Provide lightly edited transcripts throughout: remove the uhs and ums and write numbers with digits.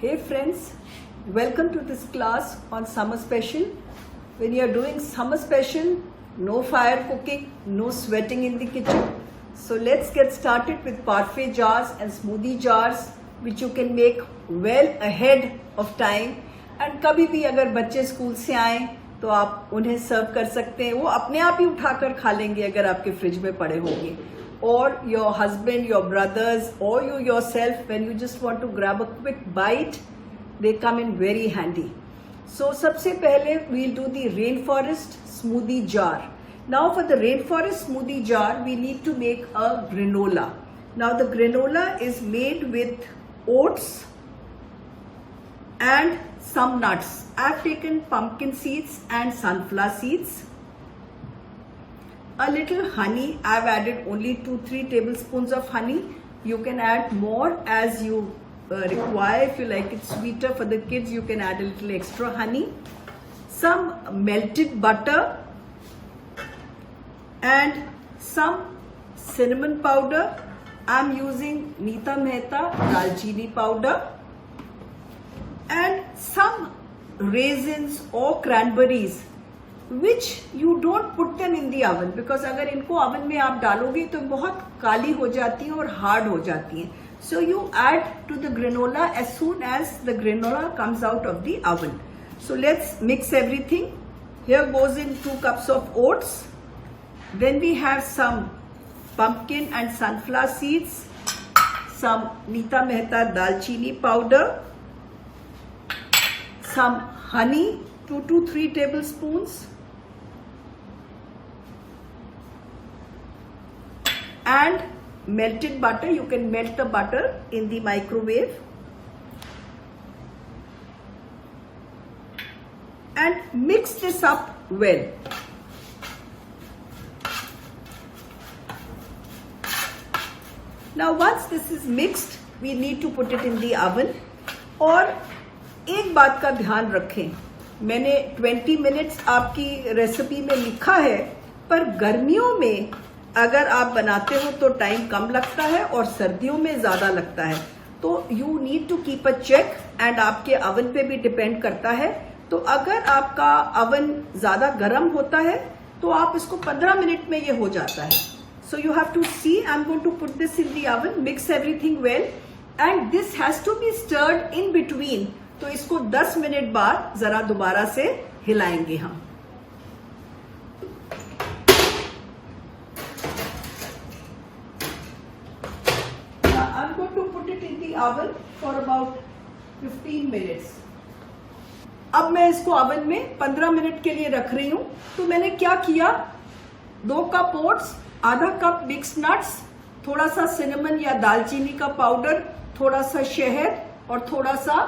Hey friends, welcome to this class on summer special. When you are doing summer special, no fire cooking, no sweating in the kitchen. So let's get started with parfait jars and smoothie jars which you can make well ahead of time. And कभी भी अगर बच्चे school से आएं तो आप उन्हें सर्व कर सकते हैं, वो अपने आप ही उठाकर खा लेंगे अगर आपके फ्रिज में पड़े होंगे. Or your husband, your brothers, or you yourself, when you just want to grab a quick bite, they come in very handy. So सबसे पहले we'll do the rainforest smoothie jar. Now for the rainforest smoothie jar, we need to make a granola. Now the granola is made with oats and some nuts. I've taken pumpkin seeds and sunflower seeds. A little honey. I've added only 2-3 tablespoons of honey. You can add more as you require. If you like it sweeter for the kids, you can add a little extra honey. Some melted butter and some cinnamon powder. I'm using Nita Mehta Dalchini powder and some raisins or cranberries, which you don't put them in the oven because अगर इनको oven में आप डालोगे तो बहुत काली हो जाती हैं और hard हो जाती हैं. So you add to the granola as soon as the granola comes out of the oven. So let's mix everything. Here goes in 2 cups of oats. Then we have some pumpkin and sunflower seeds, some Nita Mehta Dalchini powder, some honey, 2 to 3 tablespoons, and melted butter. You can melt the butter in the microwave and mix this up well. Now once this is mixed, we need to put it in the oven. और एक बात का ध्यान रखें, मैंने 20 minutes आपकी recipe में लिखा है, पर गर्मियों में अगर आप बनाते हो तो टाइम कम लगता है और सर्दियों में ज़्यादा लगता है. तो you need to keep a check and आपके अवन पे भी डिपेंड करता है. तो अगर आपका अवन ज़्यादा गर्म होता है तो आप इसको 15 मिनट में ये हो जाता है. So you have to see. I am going to put this in the oven, mix everything well and this has to be stirred in between. तो इसको 10 मिनट बाद जरा दोबारा से हिलाएंगे हम. I'm going to put it in the oven for about 15 minutes. अब मैं इसको ओवन में 15 मिनट के लिए रख रही हूं. तो मैंने क्या किया, 2 कप ओट्स, आधा कप मिक्स नट्स, थोड़ा सा सिनेमन या दालचीनी का पाउडर, थोड़ा सा शहद और थोड़ा सा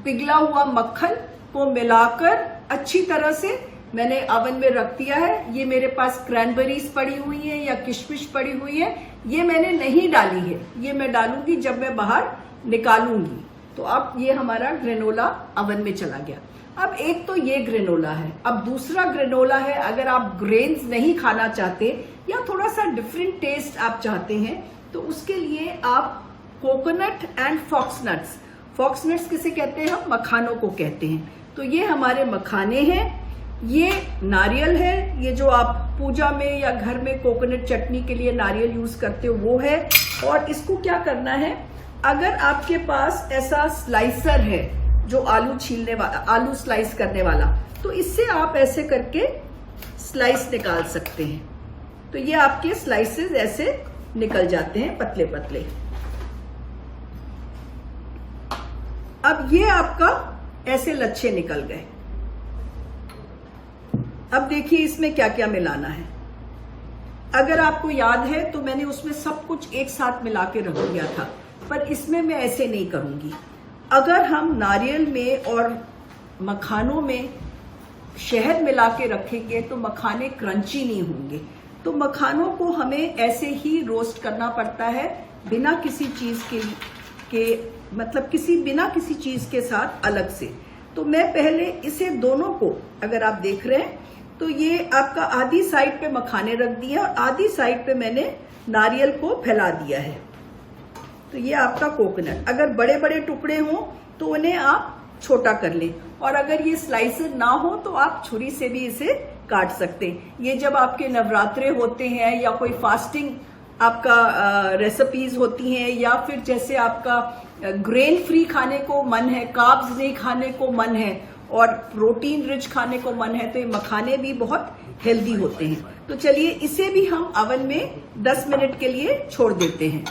पिघला हुआ मक्खन को मिलाकर अच्छी तरह से मैंने ओवन में रख दिया है. ये मेरे पास क्रैनबेरीज पड़ी हुई है या किशमिश पड़ी हुई है, ये मैंने नहीं डाली है, ये मैं डालूंगी जब मैं बाहर निकालूंगी. तो अब ये हमारा ग्रेनोला ओवन में चला गया. अब एक तो ये ग्रेनोला है. अब दूसरा ग्रेनोला है, अगर आप ग्रेन्स नहीं खाना चाहते या थोड़ा सा डिफरेंट टेस्ट आप चाहते हैं तो उसके लिए आप कोकोनट एंड फॉक्सनट्स. फॉक्सनट्स किसे कहते हैं हम? मखानों को कहते हैं. तो ये हमारे मखाने हैं. ये नारियल है, ये जो आप पूजा में या घर में कोकोनट चटनी के लिए नारियल यूज करते हो वो है. और इसको क्या करना है, अगर आपके पास ऐसा स्लाइसर है जो आलू छीलने वाला, आलू स्लाइस करने वाला, तो इससे आप ऐसे करके स्लाइस निकाल सकते हैं. तो ये आपके स्लाइसेस ऐसे निकल जाते हैं पतले पतले. अब ये आपका ऐसे लच्छे निकल गए. अब देखिए इसमें क्या क्या मिलाना है. अगर आपको याद है तो मैंने उसमें सब कुछ एक साथ मिला के रख दिया था, पर इसमें मैं ऐसे नहीं करूंगी. अगर हम नारियल में और मखानों में शहद मिला के रखेंगे तो मखाने क्रंची नहीं होंगे. तो मखानों को हमें ऐसे ही रोस्ट करना पड़ता है बिना किसी चीज के मतलब बिना किसी चीज के साथ अलग से. तो मैं पहले इसे दोनों को, अगर आप देख रहे हैं तो ये आपका आधी साइड पे मखाने रख दिए और आधी साइड पे मैंने नारियल को फैला दिया है. तो ये आपका कोकोनट, अगर बड़े बड़े टुकड़े हों तो उन्हें आप छोटा कर लें। और अगर ये स्लाइसर ना हो तो आप छुरी से भी इसे काट सकते हैं। ये जब आपके नवरात्रे होते हैं या कोई फास्टिंग आपका रेसिपीज होती हैं, या फिर जैसे आपका ग्रेन फ्री खाने को मन है, कार्ब्स नहीं खाने को मन है और प्रोटीन रिच खाने को मन है, तो ये मखाने भी बहुत हेल्दी होते हैं। तो चलिए इसे भी हम अवन में 10 मिनट के लिए छोड़ देते हैं।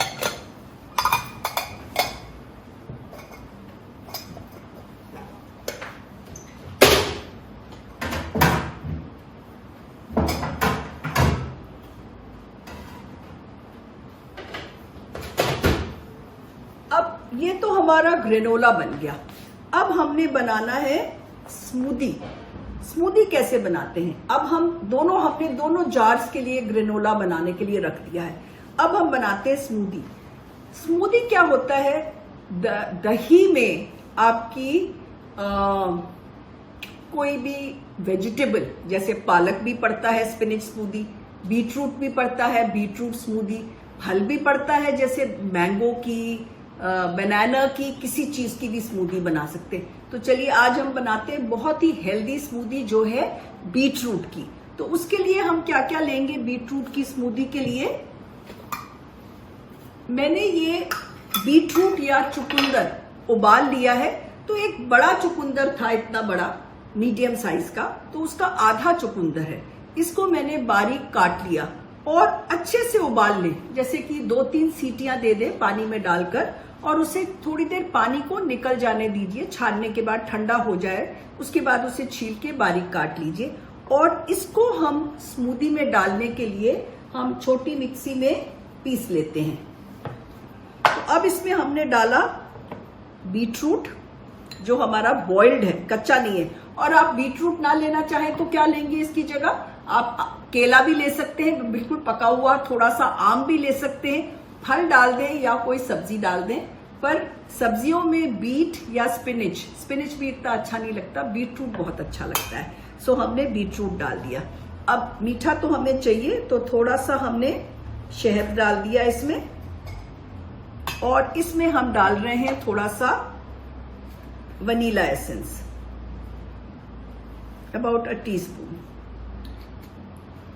अब ये तो हमारा ग्रेनोला बन गया। अब हमने बनाना है स्मूदी। स्मूदी कैसे बनाते हैं? अब हमने दोनों जार्स के लिए ग्रेनोला बनाने के लिए रख दिया है। अब हम बनाते हैं स्मूदी। स्मूदी क्या होता है? दही में आपकी कोई भी वेजिटेबल, जैसे पालक भी पड़ता है स्पिनिच स्मूदी, बीटरूट भी पड़ता है बीटरूट स्मूदी, फल भी पड़ता है जैसे मैंगो की, बनाना की, किसी चीज की भी स्मूदी बना सकते हैं। तो चलिए आज हम बनाते हैं बहुत ही हेल्दी स्मूदी जो है बीटरूट की। तो उसके लिए हम क्या क्या लेंगे बीटरूट की स्मूदी के लिए? मैंने ये बीटरूट या चुकंदर उबाल लिया है। तो एक बड़ा चुकंदर था, इतना बड़ा मीडियम साइज का, तो उसका आधा चुकंदर है। इसको मैंने बारीक काट लिया और अच्छे से उबाल लें, जैसे कि 2-3 सीटियां दे दें पानी में डालकर, और उसे थोड़ी देर पानी को निकल जाने दीजिए। छानने के बाद ठंडा हो जाए, उसके बाद उसे छील के बारीक काट लीजिए। और इसको हम स्मूदी में डालने के लिए हम छोटी मिक्सी में पीस लेते हैं। तो अब इसमें हमने डाला बीटरूट जो हमारा बॉइल्ड है, कच्चा नहीं है। और आप बीटरूट ना लेना चाहें तो क्या लेंगे इसकी जगह? आप केला भी ले सकते हैं, बिल्कुल पका हुआ, थोड़ा सा आम भी ले सकते हैं, फल डाल दें या कोई सब्जी डाल दें। पर सब्जियों में बीट या स्पिनिच भी इतना अच्छा नहीं लगता, बीटरूट बहुत अच्छा लगता है। सो हमने बीटरूट डाल दिया। अब मीठा तो हमें चाहिए, तो थोड़ा सा हमने शहद डाल दिया इसमें, और इसमें हम डाल रहे हैं थोड़ा सा वनीला एसेंस, अबाउट 1 टीस्पून।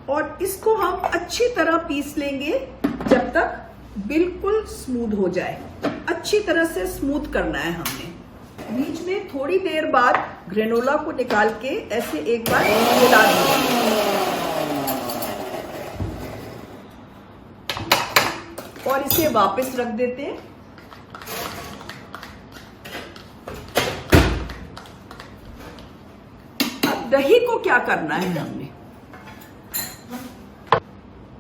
और इसको हम अच्छी तरह पीस लेंगे जब तक बिल्कुल स्मूथ हो जाए। अच्छी तरह से स्मूथ करना है हमने। बीच में थोड़ी देर बाद ग्रेनोला को निकाल के ऐसे एक बार मिला देंगे और इसे वापस रख देते हैं। अब दही को क्या करना है हमने?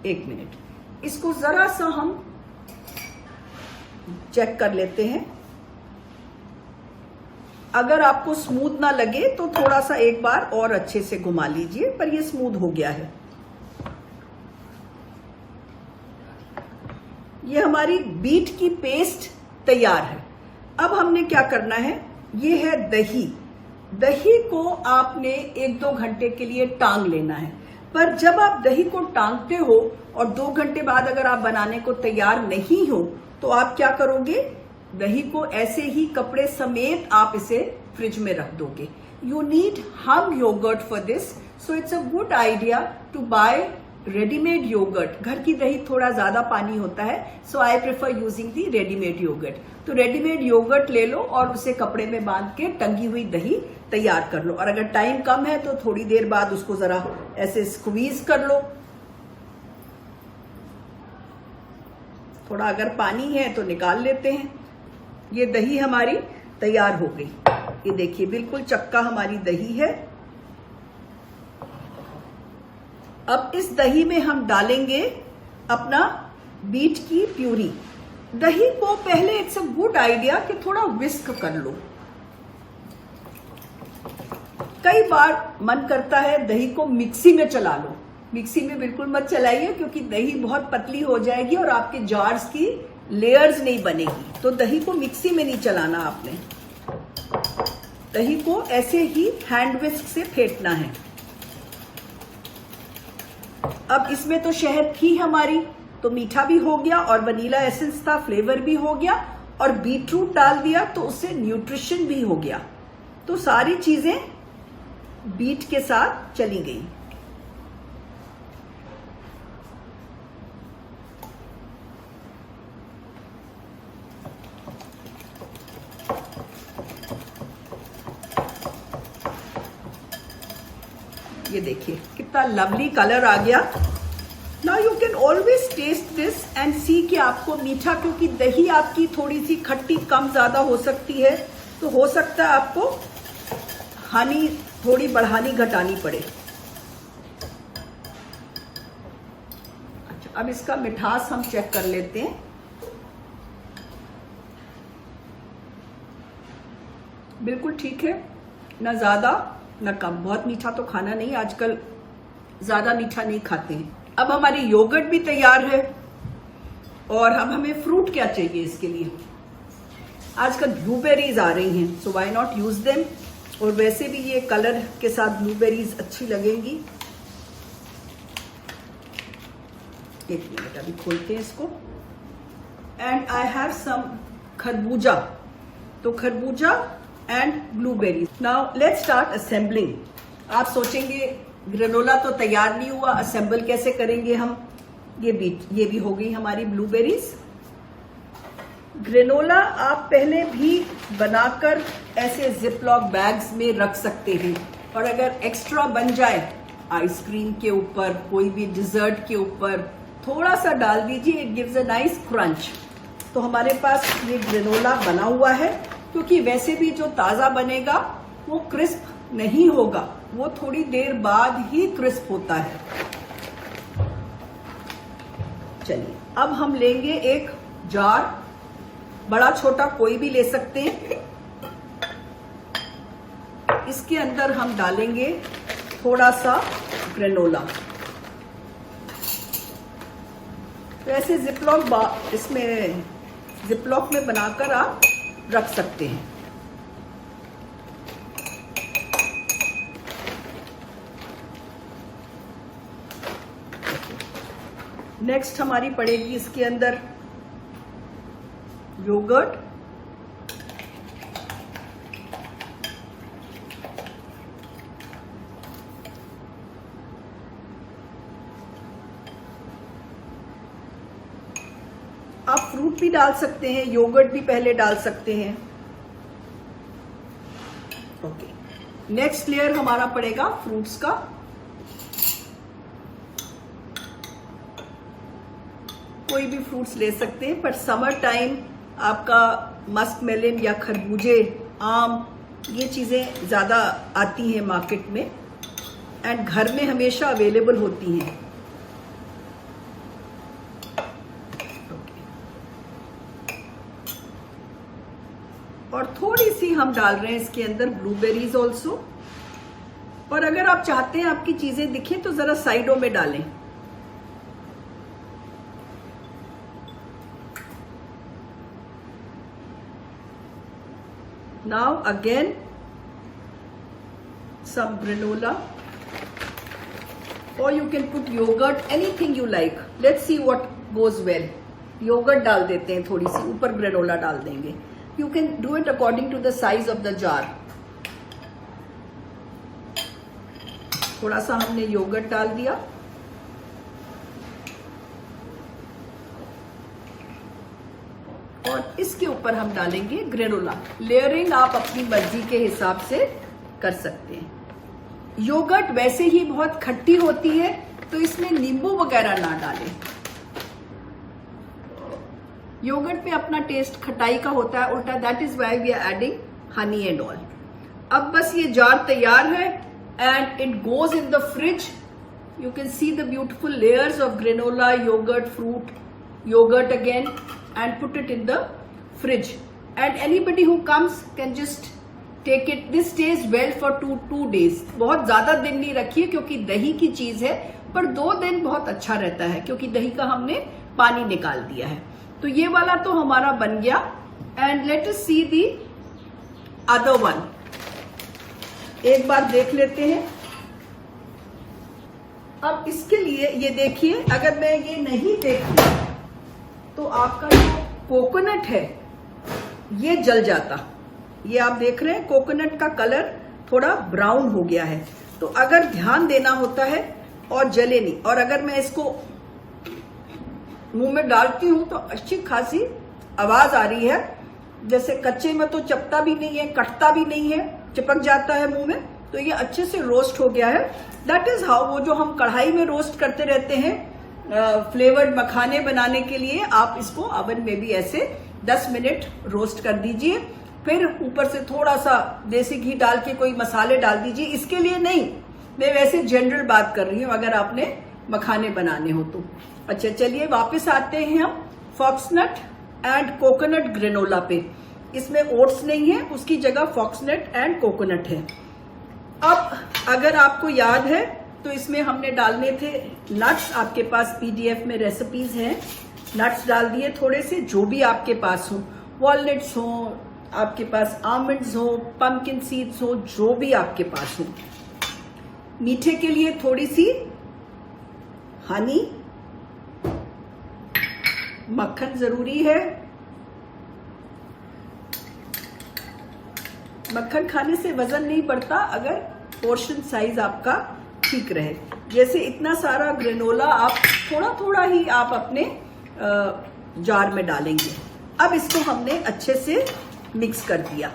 1 मिनट, इसको जरा सा हम चेक कर लेते हैं। अगर आपको स्मूथ ना लगे तो थोड़ा सा एक बार और अच्छे से घुमा लीजिए, पर ये स्मूथ हो गया है। ये हमारी बीट की पेस्ट तैयार है। अब हमने क्या करना है? ये है दही। दही को आपने 1-2 घंटे के लिए टांग लेना है। पर जब आप दही को टांगते हो और 2 घंटे बाद अगर आप बनाने को तैयार नहीं हो, तो आप क्या करोगे? दही को ऐसे ही कपड़े समेत आप इसे फ्रिज में रख दोगे। You need hung yogurt for this, so it's a good idea to buy readymade yogurt. घर की दही थोड़ा ज्यादा पानी होता है, so I prefer using the readymade yogurt. तो रेडीमेड योगर्ट ले लो और उसे कपड़े में बांध के टंगी हुई दही तैयार कर लो। और अगर टाइम कम है तो थोड़ी देर बाद उसको जरा ऐसे स्क्वीज कर लो। थोड़ा अगर पानी है तो निकाल लेते हैं। ये दही हमारी तैयार हो गई। ये देखिए बिल्कुल चक्का हमारी दही है। अब इस दही में हम डालेंगे अपना बीट की प्यूरी। दही को पहले इट्स अ गुड आइडिया कि थोड़ा विस्क कर लो। कई बार मन करता है दही को मिक्सी में चला लो। मिक्सी में बिल्कुल मत चलाइए, क्योंकि दही बहुत पतली हो जाएगी और आपके जार्स की लेयर्स नहीं बनेगी। तो दही को मिक्सी में नहीं चलाना आपने, दही को ऐसे ही हैंड विस्क से फेंटना है। अब इसमें तो शहद थी हमारी, तो मीठा भी हो गया और वनीला एसेंस था, फ्लेवर भी हो गया। और बीटरूट डाल दिया तो उससे न्यूट्रिशन भी हो गया। तो सारी चीजें बीट के साथ चली गई। ये देखिए कितना लवली कलर आ गया। Now you can always taste this and see कि आपको मीठा, क्योंकि दही आपकी थोड़ी सी खट्टी कम ज्यादा हो सकती है, तो हो सकता है आपको हनी थोड़ी बढ़ानी घटानी पड़े। अच्छा, अब इसका मिठास हम चेक कर लेते हैं। बिल्कुल ठीक है, ना ज्यादा ना कम। बहुत मीठा तो खाना नहीं, आजकल ज्यादा मीठा नहीं खाते हैं। अब हमारी योगर्ट भी तैयार है और अब हमें फ्रूट क्या चाहिए इसके लिए। आजकल ब्लूबेरीज आ रही हैं, so why not use them. और वैसे भी ये कलर के साथ ब्लूबेरीज अच्छी लगेंगी। एक मिनट, अभी खोलते हैं इसको। एंड आई हैव सम खरबूजा, तो खरबूजा and blueberries. Now let's start assembling. आप सोचेंगे ग्रेनोला तो तैयार नहीं हुआ, असेंबल कैसे करेंगे हम। ये भी हो गई हमारी ब्लूबेरीज। ग्रेनोला आप पहले भी बनाकर ऐसे जिपलॉक बैग्स में रख सकते हैं, और अगर एक्स्ट्रा बन जाए आइसक्रीम के ऊपर, कोई भी डिजर्ट के ऊपर थोड़ा सा डाल दीजिए, it gives a nice crunch. तो हमारे पास ये ग्रेनोला बना हुआ है, क्योंकि वैसे भी जो ताजा बनेगा वो क्रिस्प नहीं होगा, वो थोड़ी देर बाद ही क्रिस्प होता है। चलिए अब हम लेंगे एक जार, बड़ा छोटा कोई भी ले सकते हैं। इसके अंदर हम डालेंगे थोड़ा सा ग्रेनोला। तो ऐसे जिपलॉक में बनाकर आप रख सकते हैं। नेक्स्ट हमारी पड़ेगी इसके अंदर योगर्ट। आप फ्रूट भी डाल सकते हैं, योगर्ट भी पहले डाल सकते हैं। ओके, नेक्स्ट लेयर हमारा पड़ेगा फ्रूट्स का। कोई भी फ्रूट्स ले सकते हैं, पर समर टाइम आपका मस्क मेलन या खरबूजे, आम, ये चीजें ज्यादा आती हैं मार्केट में एंड घर में हमेशा अवेलेबल होती हैं। और थोड़ी सी हम डाल रहे हैं इसके अंदर ब्लूबेरीज ऑल्सो। और अगर आप चाहते हैं आपकी चीजें दिखें तो जरा साइडों में डालें। Now again some granola, or you can put yogurt, anything you like. Let's see what goes well. Yogurt डाल देते हैं थोड़ी सी, ऊपर granola डाल देंगे। You can do it according to the size of the jar. थोड़ा सा हमने योगर्ट डाल दिया। और इसके ऊपर हम डालेंगे ग्रेनोला। लेयरिंग आप अपनी मर्जी के हिसाब से कर सकते हैं। योगर्ट वैसे ही बहुत खट्टी होती है, तो इसमें नींबू वगैरह ना डालें। योगर्ट में अपना टेस्ट खटाई का होता है उल्टा, that is why we are adding honey and all. अब बस ये जार तैयार है and it goes in the fridge. You can see the beautiful layers of granola, yogurt, fruit, yogurt again, and put it in the fridge. And anybody who comes can just take it. This stays well for two days. बहुत ज्यादा दिन नहीं रखिए क्योंकि दही की चीज है, पर 2 दिन बहुत अच्छा रहता है क्योंकि दही का हमने पानी निकाल दिया है। तो ये वाला तो हमारा बन गया। And let us see the other one. एक बार देख लेते हैं। अब इसके लिए ये देखिए, अगर मैं ये नहीं देखती तो आपका जो कोकोनट है ये जल जाता। ये आप देख रहे हैं कोकोनट का कलर थोड़ा ब्राउन हो गया है। तो अगर ध्यान देना होता है और जले नहीं, और अगर मैं इसको मुंह में डालती हूं तो अच्छी खासी आवाज आ रही है। जैसे कच्चे में तो चपता भी नहीं है, कटता भी नहीं है, चिपक जाता है मुंह में। तो ये अच्छे से रोस्ट हो गया है। दैट इज हाउ, वो जो हम कढ़ाई में रोस्ट करते रहते हैं फ्लेवर्ड मखाने बनाने के लिए, आप इसको ओवन में भी ऐसे 10 मिनट रोस्ट कर दीजिए। फिर ऊपर से थोड़ा सा देसी घी डाल के कोई मसाले डाल दीजिए। इसके लिए नहीं, मैं वैसे जनरल बात कर रही हूं, अगर आपने मखाने बनाने हो तो। अच्छा चलिए वापस आते हैं हम फॉक्सनट एंड कोकोनट ग्रेनोला पे। इसमें ओट्स नहीं है, उसकी जगह फॉक्सनट एंड कोकोनट है। अब अगर आपको याद है तो इसमें हमने डालने थे नट्स। आपके पास पीडीएफ में रेसिपीज हैं, नट्स डाल दिए थोड़े से, जो भी आपके पास हो, वॉलनट्स हो, आपके पास आमंड्स हो, पंपकिन सीड्स हो, जो भी आपके पास हो। मीठे के लिए थोड़ी सी हनी, मक्खन जरूरी है। मक्खन खाने से वजन नहीं बढ़ता अगर पोर्शन साइज आपका ठीक रहे। जैसे इतना सारा ग्रेनोला आप थोड़ा थोड़ा ही आप अपने जार में डालेंगे। अब इसको हमने अच्छे से मिक्स कर दिया।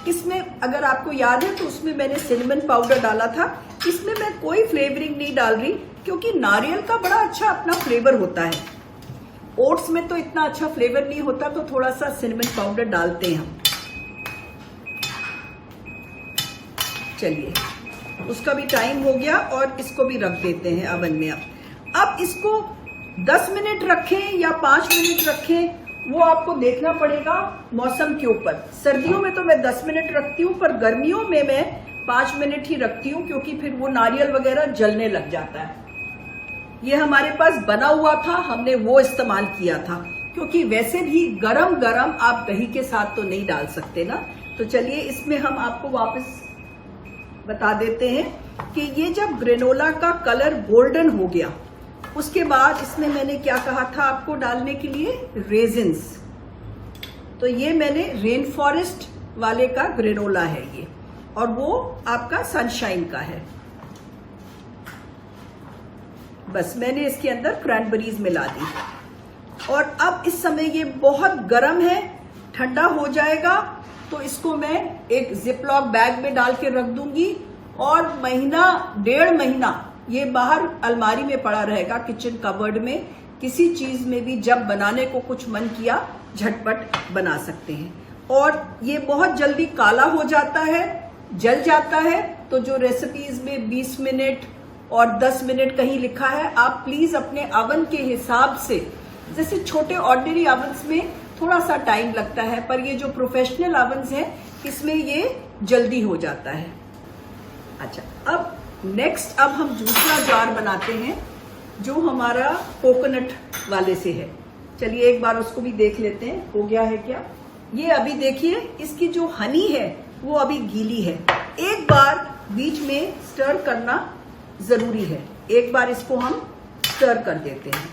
इसमें अगर आपको याद है तो उसमें मैंने सिनेमन पाउडर डाला था। इसमें मैं कोई फ्लेवरिंग नहीं डाल रही क्योंकि नारियल का बड़ा अच्छा अपना फ्लेवर होता है। ओट्स में तो इतना अच्छा फ्लेवर नहीं होता, तो थोड़ा सा सिनेमन पाउडर डालते हैं हम। चलिए, उसका भी टाइम हो गया और इसको भी रख देते हैं ओवन में। अब इसको 10 मिनट रखें या 5 मिनट रखें, वो आपको देखना पड़ेगा मौसम के ऊपर। सर्दियों में तो मैं 10 मिनट रखती हूँ, पर गर्मियों में मैं 5 मिनट ही रखती हूँ क्योंकि फिर वो नारियल वगैरह जलने लग जाता है। ये हमारे पास बना हुआ था, हमने वो इस्तेमाल किया था, क्योंकि वैसे भी गरम गरम आप दही के साथ तो नहीं डाल सकते ना। तो चलिए इसमें हम आपको वापस बता देते हैं कि ये जब ग्रेनोला का कलर गोल्डन हो गया, उसके बाद इसमें मैंने क्या कहा था आपको डालने के लिए, रेजिन्स। तो ये मैंने रेन फॉरेस्ट वाले का ग्रेनोला है ये, और वो आपका सनशाइन का है। बस मैंने इसके अंदर क्रैनबेरीज मिला दी। और अब इस समय ये बहुत गर्म है, ठंडा हो जाएगा तो इसको मैं एक जिपलॉक बैग में डाल के रख दूंगी और महीना 1.5 महीना ये बाहर अलमारी में पड़ा रहेगा, किचन कबर्ड में। किसी चीज में भी जब बनाने को कुछ मन किया, झटपट बना सकते हैं। और ये बहुत जल्दी काला हो जाता है, जल जाता है। तो जो रेसिपीज में 20 मिनट और 10 मिनट कहीं लिखा है, आप प्लीज अपने ओवन के हिसाब से, जैसे छोटे ऑर्डिनरी ओवन्स में थोड़ा सा टाइम लगता है, पर ये जो प्रोफेशनल ओवन्स हैं इसमें ये जल्दी हो जाता है। अच्छा, अब नेक्स्ट अब हम दूसरा जार बनाते हैं जो हमारा कोकोनट वाले से है। चलिए एक बार उसको भी देख लेते हैं हो गया है क्या। ये अभी देखिए इसकी जो हनी है वो अभी गीली है। एक बार बीच में स्टर करना जरूरी है। एक बार इसको हम स्टर कर देते हैं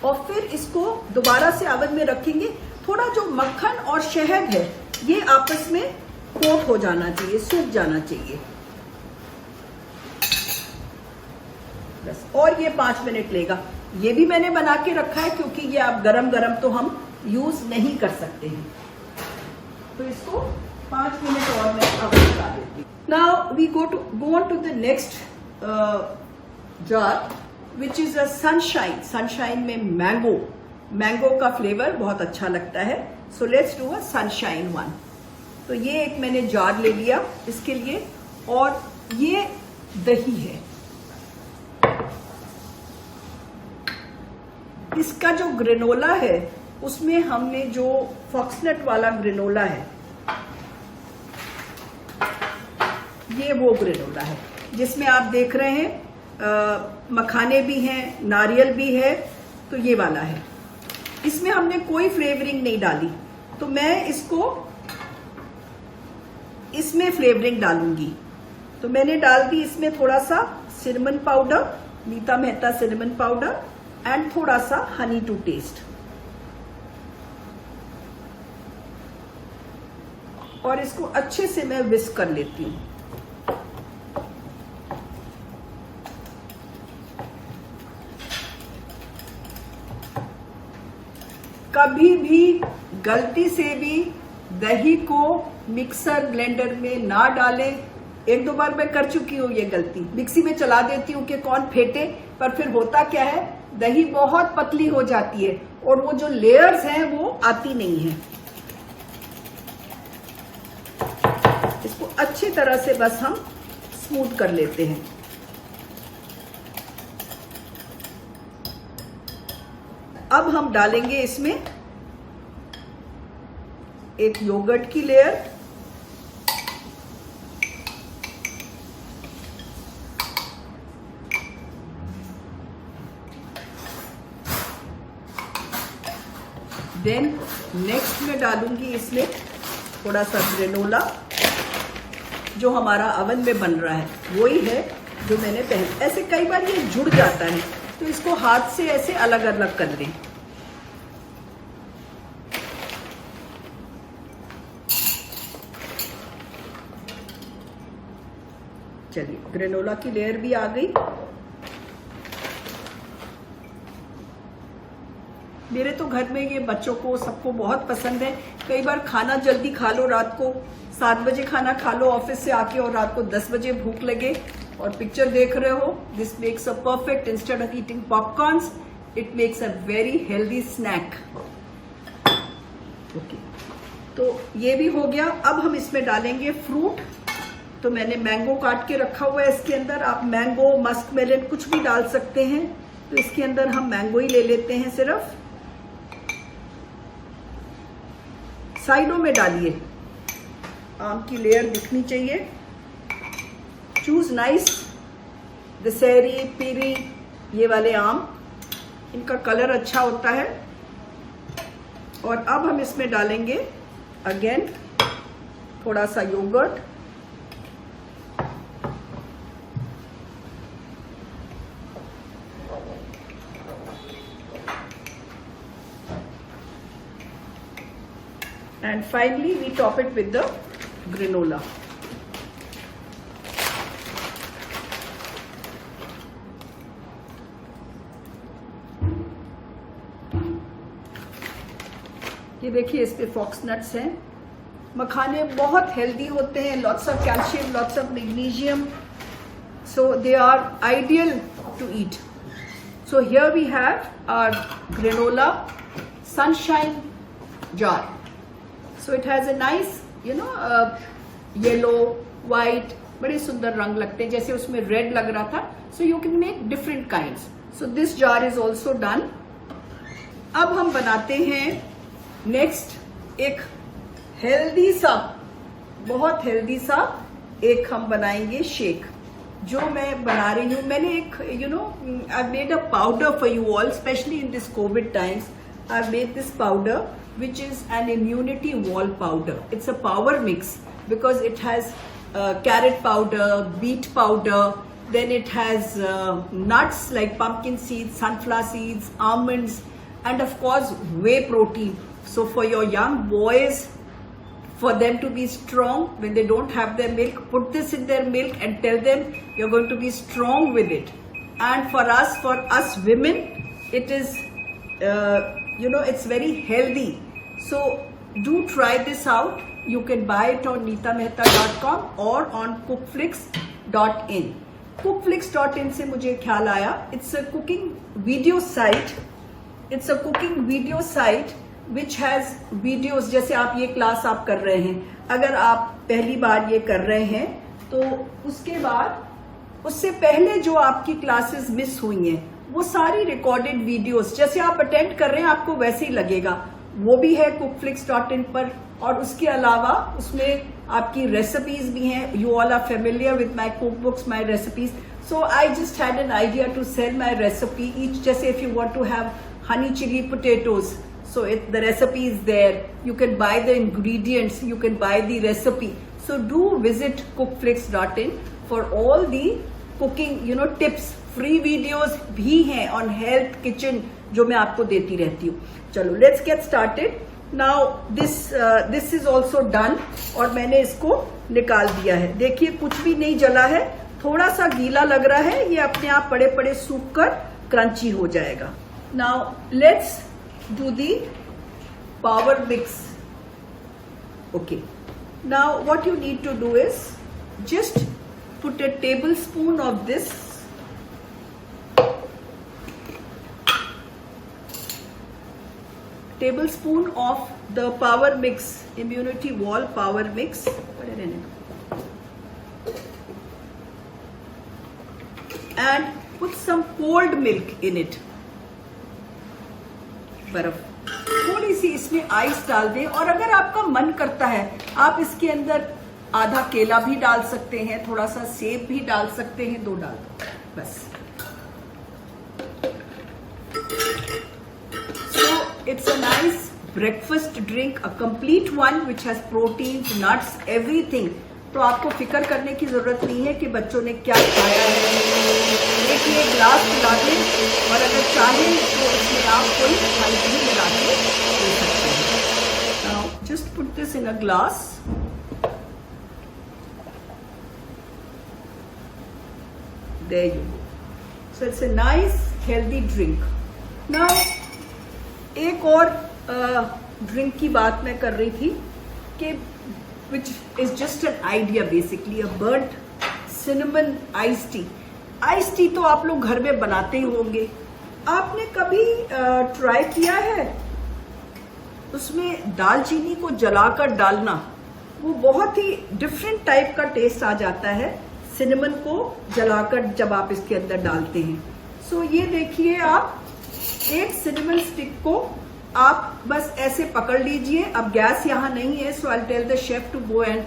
और फिर इसको दोबारा से ओवन में रखेंगे। थोड़ा जो मक्खन और शहद है ये आपस में कोट हो जाना चाहिए, सूख जाना चाहिए बस। और ये 5 मिनट लेगा। ये भी मैंने बना के रखा है क्योंकि ये आप गरम गरम तो हम यूज नहीं कर सकते हैं। तो इसको 5 मिनट और मैं ओवन में डाल देती हूँ। Now we go on to the next jar which is a sunshine. Sunshine में मैंगो का फ्लेवर बहुत अच्छा लगता है। So let's do a sunshine one. तो ये एक मैंने जार ले लिया इसके लिए, और ये दही है। इसका जो ग्रेनोला है उसमें हमने जो फॉक्सनट वाला ग्रेनोला है, ये वो ग्रेनोला है जिसमें आप देख रहे हैं मखाने भी हैं, नारियल भी है। तो ये वाला है, इसमें हमने कोई फ्लेवरिंग नहीं डाली। तो मैं इसमें फ्लेवरिंग डालूंगी। तो मैंने डाल दी इसमें थोड़ा सा cinnamon powder, Neeta Mehta cinnamon powder, and थोड़ा सा हनी टू टेस्ट। और इसको अच्छे से मैं विस्क कर लेती हूँ। कभी भी गलती से भी दही को मिक्सर ब्लेंडर में ना डालें। एक दो बार मैं कर चुकी हूँ ये गलती, मिक्सी में चला देती हूँ कि कौन फेंटे, पर फिर होता क्या है, दही बहुत पतली हो जाती है और वो जो लेयर्स हैं वो आती नहीं है। इसको अच्छी तरह से बस हम स्मूथ कर लेते हैं। अब हम डालेंगे इसमें एक योगर्ट की लेयर, देन नेक्स्ट में डालूंगी इसमें थोड़ा सा ग्रेनोला, जो हमारा ओवन में बन रहा है वही है जो मैंने पहले। ऐसे कई बार ये जुड़ जाता है तो इसको हाथ से ऐसे अलग अलग कर लें। चलिए, ग्रेनोला की लेयर भी आ गई। मेरे तो घर में ये बच्चों को सबको बहुत पसंद है। कई बार खाना जल्दी खा लो, रात को 7 बजे खाना खा लो ऑफिस से आके और रात को 10 बजे भूख लगे और पिक्चर देख रहे हो। This makes a perfect, instead of eating popcorns it makes a very healthy snack. Okay, तो ये भी हो गया। अब हम इसमें डालेंगे फ्रूट। तो मैंने मैंगो काट के रखा हुआ है इसके अंदर। आप मैंगो, मस्क मेलन कुछ भी डाल सकते हैं। तो इसके अंदर हम मैंगो ही ले लेते हैं सिर्फ। साइडों में डालिए, आम की लेयर दिखनी चाहिए। चूज नाइस दशहरी, पीरी, ये वाले आम, इनका कलर अच्छा होता है। और अब हम इसमें डालेंगे अगेन थोड़ा सा yogurt, and finally we top it with the granola. ये देखिए, इस पे फॉक्स नट्स हैं। मखाने बहुत हेल्दी होते हैं, lots of calcium, lots of magnesium, so they are ideal to eat. So here we have our granola sunshine jar. So it has a nice, yellow, white, बड़े सुंदर रंग लगते हैं, जैसे उसमें रेड लग रहा था. So you can make different kinds. So this jar is also done. अब हम बनाते हैं नेक्स्ट एक हेल्दी सा, बहुत हेल्दी सा एक हम बनाएंगे शेक, जो मैं बना रही हूँ. मैंने एक I made a powder for you all, specially in this Covid times. I made this powder which is an immunity wall powder. It's a power mix because it has carrot powder, beet powder, then it has nuts like pumpkin seeds, sunflower seeds, almonds, and of course whey protein. So for your young boys, for them to be strong when they don't have their milk, put this in their milk and tell them you're going to be strong with it. And for us women, it is it's very healthy. So do try this out. You can buy it on neetamehta.com or on cookflix.in. cookflix.in से मुझे ख्याल आया, it's a cooking video site. It's a cooking video site which has videos. जैसे आप ये class आप कर रहे हैं, अगर आप पहली बार ये कर रहे हैं तो उसके बाद उससे पहले जो आपकी क्लासेस मिस हुई हैं वो सारी रिकॉर्डेड वीडियोस जैसे आप अटेंड कर रहे हैं आपको वैसे ही लगेगा, वो भी है cookflix.in पर. और उसके अलावा उसमें आपकी रेसिपीज भी हैं. You all are familiar with my cook books, my recipes. So I just had an idea to sell my recipe each. जैसे if you want to have honey chilli potatoes, so the recipe is there. You can buy the ingredients, you can buy the recipe. So do visit cookflix.in for all the cooking tips free videos भी हैं on health kitchen जो मैं आपको देती रहती हूँ। चलो let's get started now. This is also done और मैंने इसको निकाल दिया है। देखिए कुछ भी नहीं जला है, थोड़ा सा गीला लग रहा है, ये अपने आप पड़े पड़े सूख कर क्रंची हो जाएगा। Now let's do the power mix. Okay, now what you need to do is just put a tablespoon of this the power mix, immunity wall power mix, and put some cold milk in it, बर्फ थोड़ी सी इसमें ice डाल दें। और अगर आपका मन करता है आप इसके अंदर आधा केला भी डाल सकते हैं, थोड़ा सा सेब भी डाल सकते हैं, 2 डाल दो बस। सो it's a nice breakfast drink, a complete one which has proteins, nuts, everything. तो आपको फिक्र करने की जरूरत नहीं है कि बच्चों ने क्या खाया है। एक ग्लास मिला दें और अगर चाहें तो इसमें आप कोई हल्दी मिला के दे सकते हैं। Now just put this in a glass. There you go. So it's a nice healthy drink. Now एक और ड्रिंक की बात मैं कर रही थी कि which is just an idea basically, a burnt cinnamon iced tea. Ice tea तो आप लोग घर में बनाते ही होंगे। आपने कभी ट्राई किया है उसमें दालचीनी को जलाकर डालना? वो बहुत ही डिफरेंट टाइप का टेस्ट आ जाता है सिनेमन को जलाकर जब आप इसके अंदर डालते हैं। सो ये देखिए, आप एक सिनेमन स्टिक को आप बस ऐसे पकड़ लीजिए। अब गैस यहाँ नहीं है, so I tell the chef to go and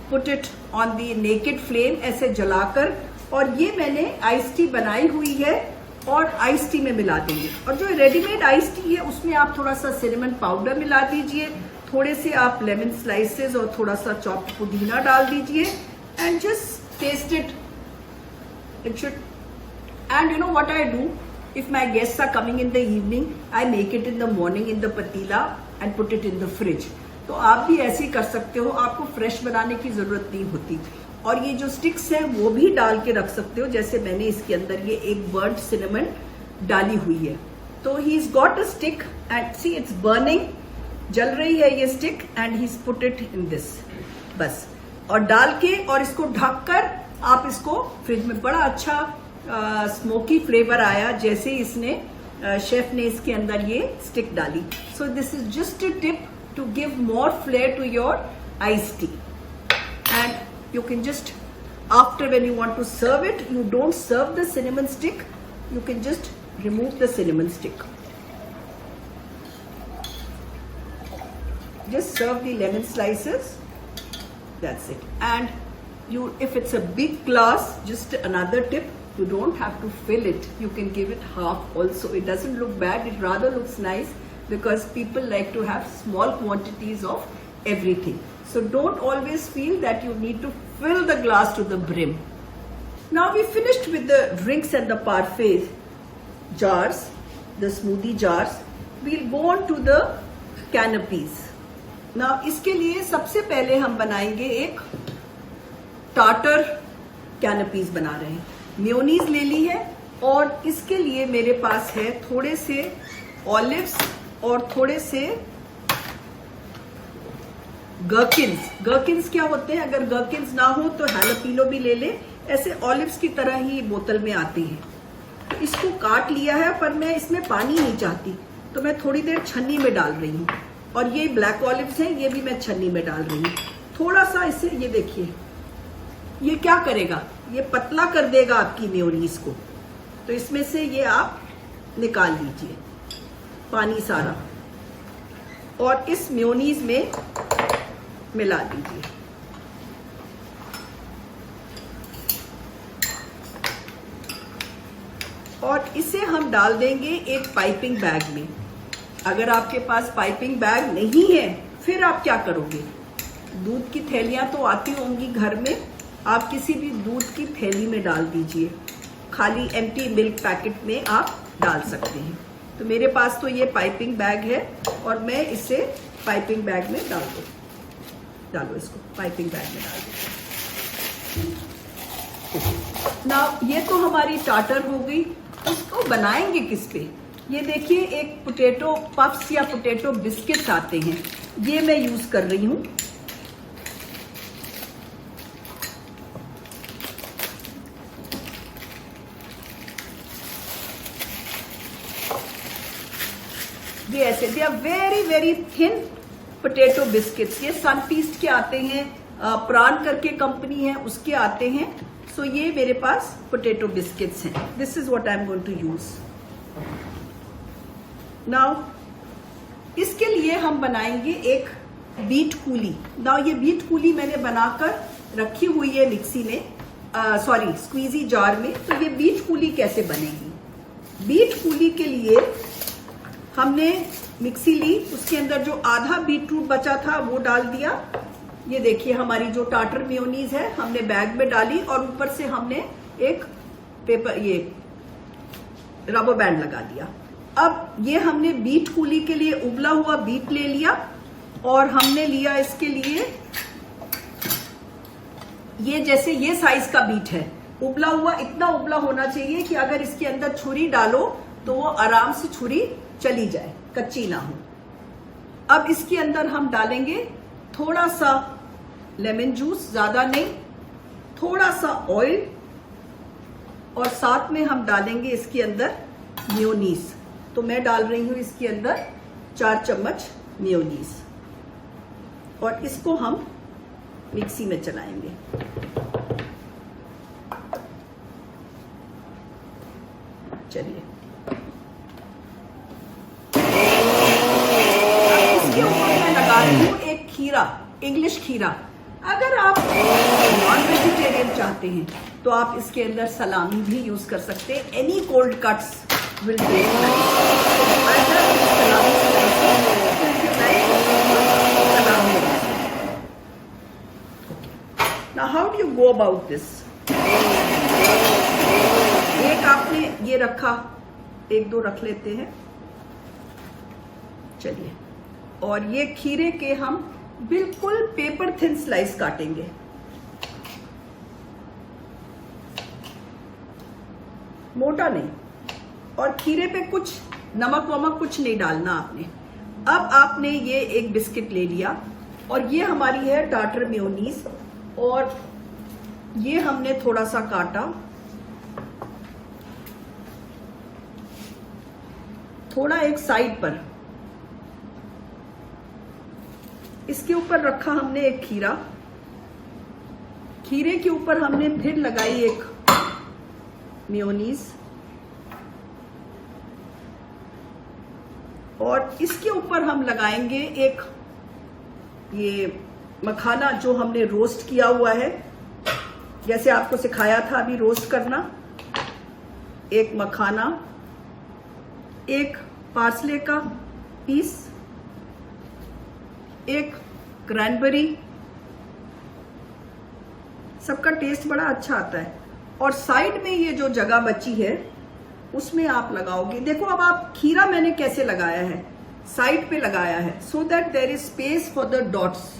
put it on the naked flame, ऐसे जलाकर। और ये मैंने आइस टी बनाई हुई है और आइस टी में मिला देंगे। और जो रेडीमेड आइस टी है उसमें आप थोड़ा सा सिनेमन पाउडर मिला दीजिए, थोड़े से आप लेमन स्लाइसेस और थोड़ा सा चॉप्ड पुदीना डाल दीजिए and just taste it. It should, and you know what I do? If my guests are coming in the evening, I make it in the morning in the patila and put it in the fridge. तो आप भी ऐसे ही कर सकते हो, आपको fresh बनाने की जरूरत नहीं होती। और ये जो स्टिक्स हैं वो भी डाल के रख सकते हो, जैसे मैंने इसके अंदर ये एक बर्न्ड सिनेमन डाली हुई है। तो he is got a stick and see it's burning, जल रही है ये stick and he is put it in this बस। और डाल के और इसको ढककर आप इसको फ्रिज में, बड़ा अच्छा स्मोकी फ्लेवर आया जैसे इसने शेफ ने इसके अंदर ये स्टिक डाली। So this is just a tip to give more flavour to your ice tea and you can just after when you want to serve it, you don't serve the cinnamon stick, you can just remove the cinnamon stick, just serve the lemon slices, that's it. And you, if it's a big glass, just another tip, you don't have to fill it, you can give it half also. It doesn't look bad, it rather looks nice because people like to have small quantities of everything. So don't always feel that you need to fill the glass to the brim. Now we finished with the drinks and the parfait jars, the smoothie jars. We'll go on to the canapes. Now इसके लिए सबसे पहले हम बनाएंगे एक tartar कैनपीज बना रहे हैं। मेयोनीज ले ली है और इसके लिए मेरे पास है थोड़े से ऑलिव्स और थोड़े से गर्किन्स। गर्किन्स क्या होते हैं? अगर गर्किन्स ना हो तो हैलोपिनो भी ले ले, ऐसे ऑलिव्स की तरह ही बोतल में आती हैं। इसको काट लिया है पर मैं इसमें पानी नहीं चाहती तो मैं थोड़ी देर छन्नी में डाल रही हूँ। और ये ब्लैक ऑलिव्स हैं, ये भी मैं छन्नी में डाल रही हूँ। थोड़ा सा इसे, ये देखिए ये क्या करेगा, ये पतला कर देगा आपकी मेयोनीज को। तो इसमें से ये आप निकाल लीजिए पानी सारा और इस मेयोनीज में मिला दीजिए। और इसे हम डाल देंगे एक पाइपिंग बैग में। अगर आपके पास पाइपिंग बैग नहीं है फिर आप क्या करोगे? दूध की थैलियां तो आती होंगी घर में, आप किसी भी दूध की थैली में डाल दीजिए। खाली एम्प्टी मिल्क पैकेट में आप डाल सकते हैं। तो मेरे पास तो ये पाइपिंग बैग है और मैं इसे पाइपिंग बैग में डालो इसको पाइपिंग बैग में डाल दो। ना ये तो हमारी टाटर हो गई। उसको बनाएंगे किस पे? ये देखिए एक पोटैटो पफ्स या पोटैटो बिस्किट्स आते हैं, ये मैं यूज कर रही हूं। ये ऐसे they are very very thin potato biscuits. ये सनफीस्ट के आते हैं, प्राण करके कंपनी है उसके आते हैं। सो ये मेरे पास पोटैटो बिस्किट्स हैं। This is what I am going to use now. इसके लिए हम बनाएंगे एक बीट कूली। नाउ ये बीट कूली मैंने बनाकर रखी हुई है मिक्सी में, सॉरी स्क्वीजी जार में। तो ये बीट कूली कैसे बनेगी? बीट कूली के लिए हमने मिक्सी ली, उसके अंदर जो आधा बीटरूट बचा था वो डाल दिया। ये देखिए हमारी जो टाटर मेयोनीज है हमने बैग में डाली और ऊपर से हमने एक पेपर ये रबर बैंड लगा दिया। अब ये हमने बीट कूली के लिए उबला हुआ बीट ले लिया और हमने लिया इसके लिए ये जैसे ये साइज का बीट है, उबला हुआ। इतना उबला होना चाहिए कि अगर इसके अंदर छुरी डालो तो वो आराम से छुरी चली जाए, कच्ची ना हो। अब इसके अंदर हम डालेंगे थोड़ा सा लेमन जूस, ज्यादा नहीं, थोड़ा सा ऑयल और साथ में हम डालेंगे इसके अंदर मेयोनीज। तो मैं डाल रही हूं इसके अंदर 4 चम्मच मेयोनीज और इसको हम मिक्सी में चलाएंगे। चलिए इसके ऊपर मैं लगा रही हूं एक खीरा, इंग्लिश खीरा। अगर आप नॉन वेजिटेरियन चाहते हैं तो आप इसके अंदर सलामी भी यूज कर सकते हैं। Any cold cuts will take now how do you go about this? एक आपने ये रखा, 1-2 रख लेते हैं। चलिए, और ये खीरे के हम बिल्कुल पेपर थिन स्लाइस काटेंगे। मोटा नहीं, और खीरे पे कुछ नमक वमक कुछ नहीं डालना आपने। अब आपने ये एक बिस्किट ले लिया और ये हमारी है टाटर मेयोनीज और ये हमने थोड़ा सा काटा, थोड़ा एक साइड पर। इसके ऊपर रखा हमने एक खीरा, खीरे के ऊपर हमने फिर लगाई एक मेयोनीज और इसके ऊपर हम लगाएंगे एक ये मखाना जो हमने रोस्ट किया हुआ है, जैसे आपको सिखाया था अभी रोस्ट करना। एक मखाना, एक पार्सले का पीस, एक क्रैनबेरी। सबका टेस्ट बड़ा अच्छा आता है। और साइड में ये जो जगह बची है उसमें आप लगाओगे। देखो अब आप खीरा मैंने कैसे लगाया है, साइड पे लगाया है, so that there is space for the dots.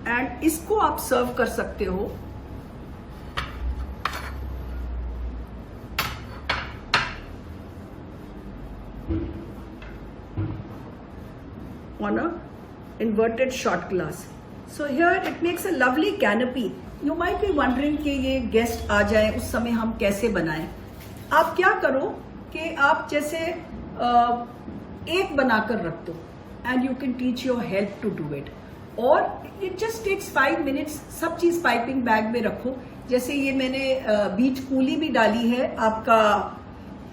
And इसको आप सर्व कर सकते हो on a inverted shot glass. So here it makes a lovely canopy. You might be wondering कि ये गेस्ट आ जाए उस समय हम कैसे बनाएं। आप क्या करो कि आप जैसे एक बनाकर रख दो and you can teach your help to do it. और it just takes 5 minutes। सब चीज पाइपिंग बैग में रखो। जैसे ये मैंने बीट कूली भी डाली है आपका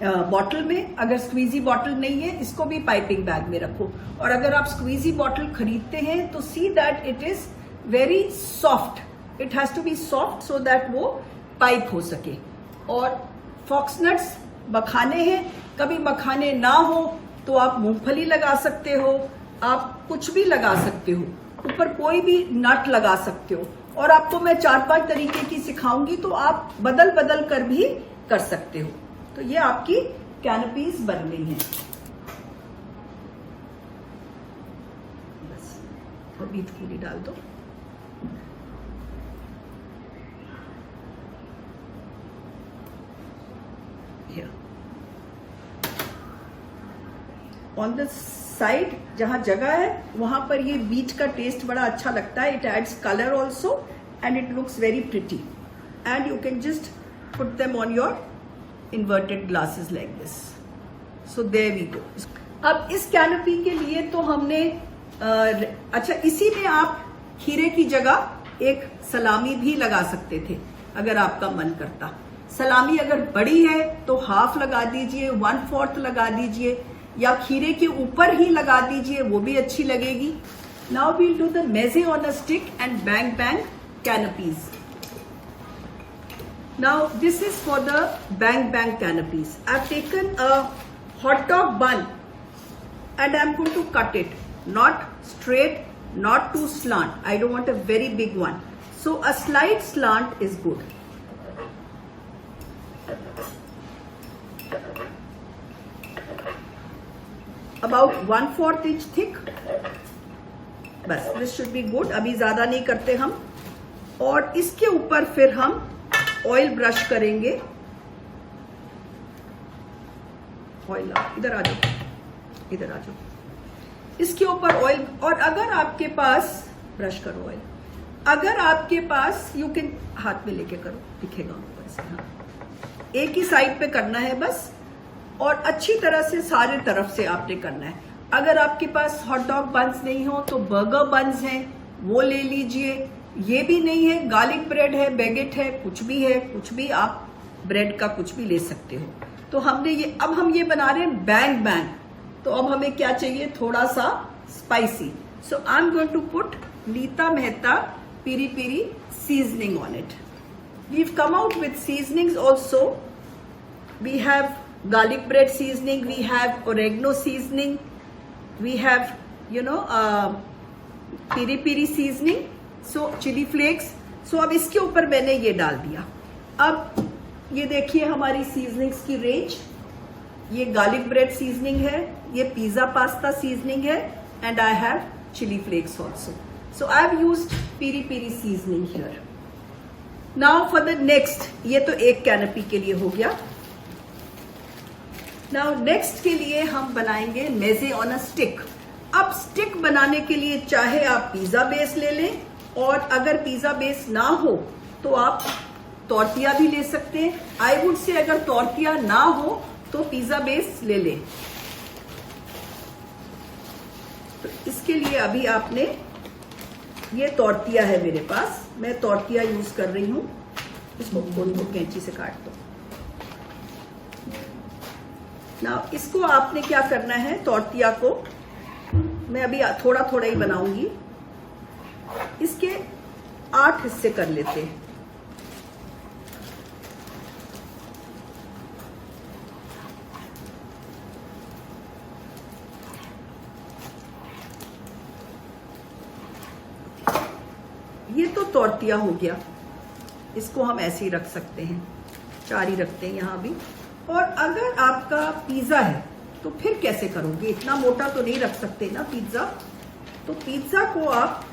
बॉटल में। अगर स्क्वीजी बॉटल नहीं है इसको भी पाइपिंग बैग में रखो। और अगर आप स्क्वीजी बॉटल खरीदते हैं तो see that it is very soft, it has to be soft so that वो पाइप हो सके। और फॉक्सनट्स मखाने हैं, कभी मखाने ना हो तो आप मूंगफली लगा सकते हो, आप कुछ भी लगा सकते हो। ऊपर कोई भी नट लगा सकते हो। और आपको मैं 4-5 तरीके की सिखाऊंगी, तो आप बदल बदल कर भी कर सकते हो। तो ये आपकी कैनपीज बन गई हैं। बस और बीच पूरी डाल दो। ऑन द साइड जहां जगह है वहां पर ये बीच का टेस्ट बड़ा अच्छा लगता है। It adds colour also and it looks very pretty and you can just put them on your inverted glasses like this. So there we go. अब इस कैनपी के लिए तो हमने अच्छा, इसी में आप खीरे की जगह एक सलामी भी लगा सकते थे अगर आपका मन करता। सलामी अगर बड़ी है तो हाफ लगा दीजिए, 1/4 लगा दीजिए, या खीरे के ऊपर ही लगा दीजिए, वो भी अच्छी लगेगी। Now we'll do the mezze on a stick and bang bang canapes. Now this is for the bang bang canapes. I have taken a hot dog bun and I'm going to cut it, not straight, not too slant. I don't want a very big one, so a slight slant is good. About 1/4 inch thick. बस this should be good. अभी ज्यादा नहीं करते हम। और इसके ऊपर फिर हम ऑयल ब्रश करेंगे। ऑयल इधर आ जाओ, इधर आ जाओ। इसके ऊपर ऑयल, और अगर आपके पास, ब्रश करो ऑयल, अगर आपके पास, यू कैन हाथ में लेके करो, दिखेगा ऊपर से। हाँ, एक ही साइड पे करना है बस, और अच्छी तरह से सारे तरफ से आपने करना है। अगर आपके पास हॉट डॉग बन्स नहीं हो तो बर्गर बन्स हैं, वो ले लीजिए। ये भी नहीं है, गार्लिक ब्रेड है, बैगेट है, कुछ भी है, कुछ भी आप ब्रेड का कुछ भी ले सकते हो। तो हमने ये, अब हम ये बना रहे हैं बैंग बैंग, तो अब हमें क्या चाहिए, थोड़ा सा spicy. So I am going to put Neeta Mehta piri piri seasoning on it. We've come out with seasonings also. We have garlic bread seasoning, we have oregano seasoning, we have piri piri seasoning, so chili flakes. So अब इसके ऊपर मैंने ये डाल दिया। अब ये देखिए हमारी सीजनिंग्स की रेंज। ये गार्लिक ब्रेड सीजनिंग है, ये पिज्जा पास्ता सीजनिंग है, and I have chilli flakes also. So I have used piri piri seasoning here. Now for the next, ये तो एक कैनपी के लिए हो गया। नाउ नेक्स्ट के लिए हम बनाएंगे मेजे ऑन अ स्टिक। अब स्टिक बनाने के लिए चाहे आप पिज्जा बेस ले लें, और अगर पिज्जा बेस ना हो तो आप टॉर्टिया भी ले सकते हैं। आई वुड से अगर टॉर्टिया ना हो तो पिज्जा बेस ले लें। तो इसके लिए अभी आपने, ये टॉर्टिया है मेरे पास, मैं टॉर्टिया यूज कर रही हूं। इसको खोल दो, कैंची से काट दो। ना इसको आपने क्या करना है, टॉर्टिया को मैं अभी थोड़ा थोड़ा ही बनाऊंगी। इसके 8 हिस्से कर लेते हैं। ये तो टॉर्टिया हो गया, इसको हम ऐसे ही रख सकते हैं, 4 ही रखते हैं यहां भी। और अगर आपका पिज्जा है तो फिर कैसे करोगे, इतना मोटा तो नहीं रख सकते ना पिज्जा। तो पिज्जा को आप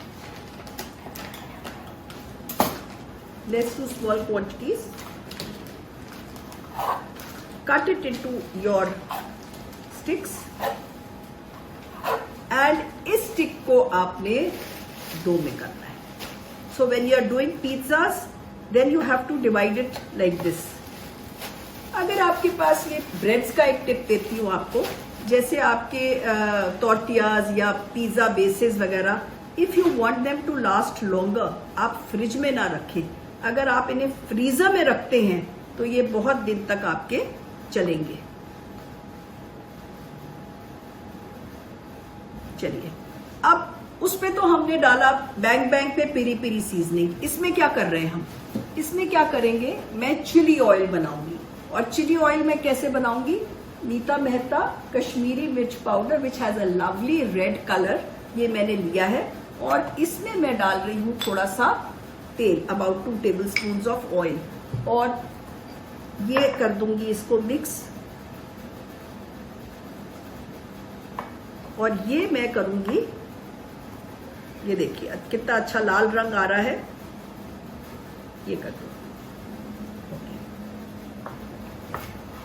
let's do small quantities, cut it into your sticks, and इस स्टिक को आपने डो में करना है। So when you are doing pizzas, then you have to divide it like this. अगर आपके पास, ये ब्रेड्स का एक टिप देती हूँ आपको, जैसे आपके टॉर्टियाज या पिज्जा बेसेस वगैरह, if you want them to last longer, आप फ्रिज में ना रखें। अगर आप इन्हें फ्रीजर में रखते हैं तो ये बहुत दिन तक आपके चलेंगे। चलिए, अब उस पे तो हमने डाला बैंग बैंग पे पिरी पिरी सीजनिंग। इसमें क्या कर रहे हैं हम, इसमें क्या करेंगे, मैं चिली ऑयल बनाऊंगी। और चिली ऑयल मैं कैसे बनाऊंगी, नीता मेहता कश्मीरी मिर्च powder which has a lovely red colour, ये मैंने लिया है। और इसमें मैं डाल रही हूँ थोड़ा सा तेल, अबाउट 2 टेबलस्पून्स ऑफ ऑयल, और ये कर दूंगी इसको मिक्स। और ये मैं करूंगी, ये देखिए कितना अच्छा लाल रंग आ रहा है, ये कर दूंगी।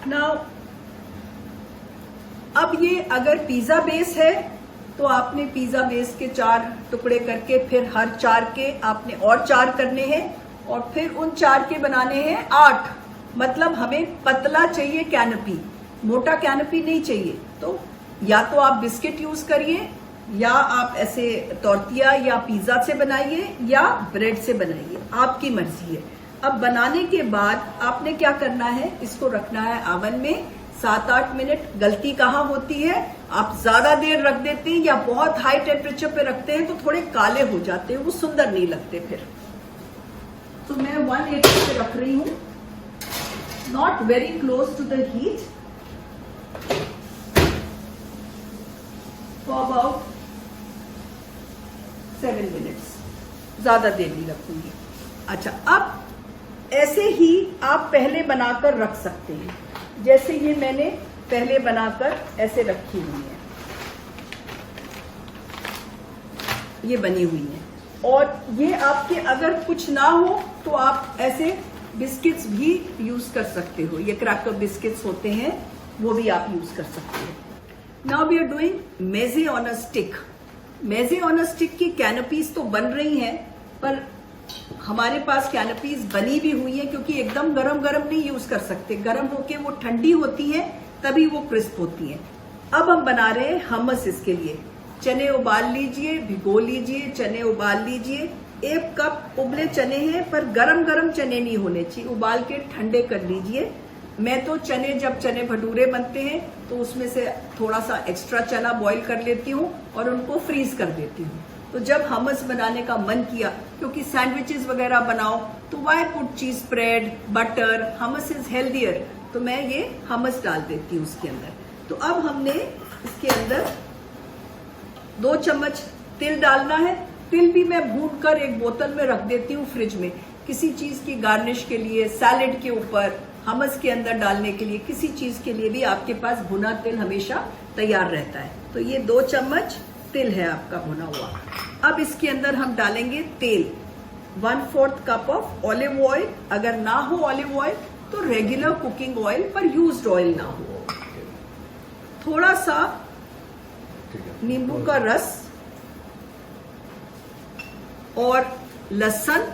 नाउ अब ये अगर पिज्जा बेस है तो आपने पिज्जा बेस के 4 टुकड़े करके फिर हर 4 के आपने और 4 करने हैं, और फिर उन 4 के बनाने हैं 8। मतलब हमें पतला चाहिए कैनपी, मोटा कैनपी नहीं चाहिए। तो या तो आप बिस्किट यूज करिए, या आप ऐसे टॉर्टिया या पिज्जा से बनाइए, या ब्रेड से बनाइए, आपकी मर्जी है। अब बनाने के बाद आपने क्या करना है, इसको रखना है ओवन में 7-8 मिनट। गलती कहाँ होती है, आप ज्यादा देर रख देते हैं या बहुत हाई टेम्परेचर पे रखते हैं तो थोड़े काले हो जाते हैं, वो सुंदर नहीं लगते फिर। तो मैं 180 पे रख रही हूँ, not very close to the heat, for about 7 minutes, ज्यादा देर नहीं रखूंगी। अच्छा, अब ऐसे ही आप पहले बनाकर रख सकते हैं, जैसे ये मैंने पहले बनाकर ऐसे रखी हुई है, ये बनी हुई है। और ये आपके अगर कुछ ना हो तो आप ऐसे बिस्किट्स भी यूज कर सकते हो, ये क्रैकर बिस्किट्स होते हैं, वो भी आप यूज कर सकते हो। नाउ वी आर डूइंग मेजे ऑन अ स्टिक। मेजे ऑन अ स्टिक की कैनपीज तो बन रही हैं, पर हमारे पास कैनपीज बनी भी हुई है, क्योंकि एकदम गरम गरम नहीं यूज कर सकते, गरम होके वो ठंडी होती है तभी वो क्रिस्प होती है। अब हम बना रहे हैं हमस। इसके लिए चने उबाल लीजिए, भिगो लीजिए, चने उबाल लीजिए। 1 कप उबले चने हैं, पर गरम गरम चने नहीं होने चाहिए, उबाल के ठंडे कर लीजिए। मैं तो चने, जब चने भटूरे बनते हैं तो उसमें से थोड़ा सा एक्स्ट्रा चना बॉईल कर लेती हूँ और उनको फ्रीज कर देती हूँ। तो जब हमस बनाने का मन किया, क्योंकि सैंडविचेस वगैरह बनाओ तो why put cheese spread, butter, hummus is healthier, तो मैं ये हमस डाल देती हूँ उसके अंदर। तो अब हमने इसके अंदर 2 चम्मच तिल डालना है। तिल भी मैं भून कर एक बोतल में रख देती हूँ फ्रिज में, किसी चीज की गार्निश के लिए, सैलेड के ऊपर, हमस के अंदर डालने के लिए, किसी चीज के लिए भी आपके पास भुना तिल हमेशा तैयार रहता है। तो ये 2 चम्मच तिल है आपका भुना हुआ। अब इसके अंदर हम डालेंगे तेल, 1/4 कप ऑफ ऑलिव ऑयल। अगर ना हो ऑलिव ऑयल तो रेगुलर कुकिंग ऑयल, पर यूज्ड ऑयल ना हो। थोड़ा सा नींबू का रस और लहसुन,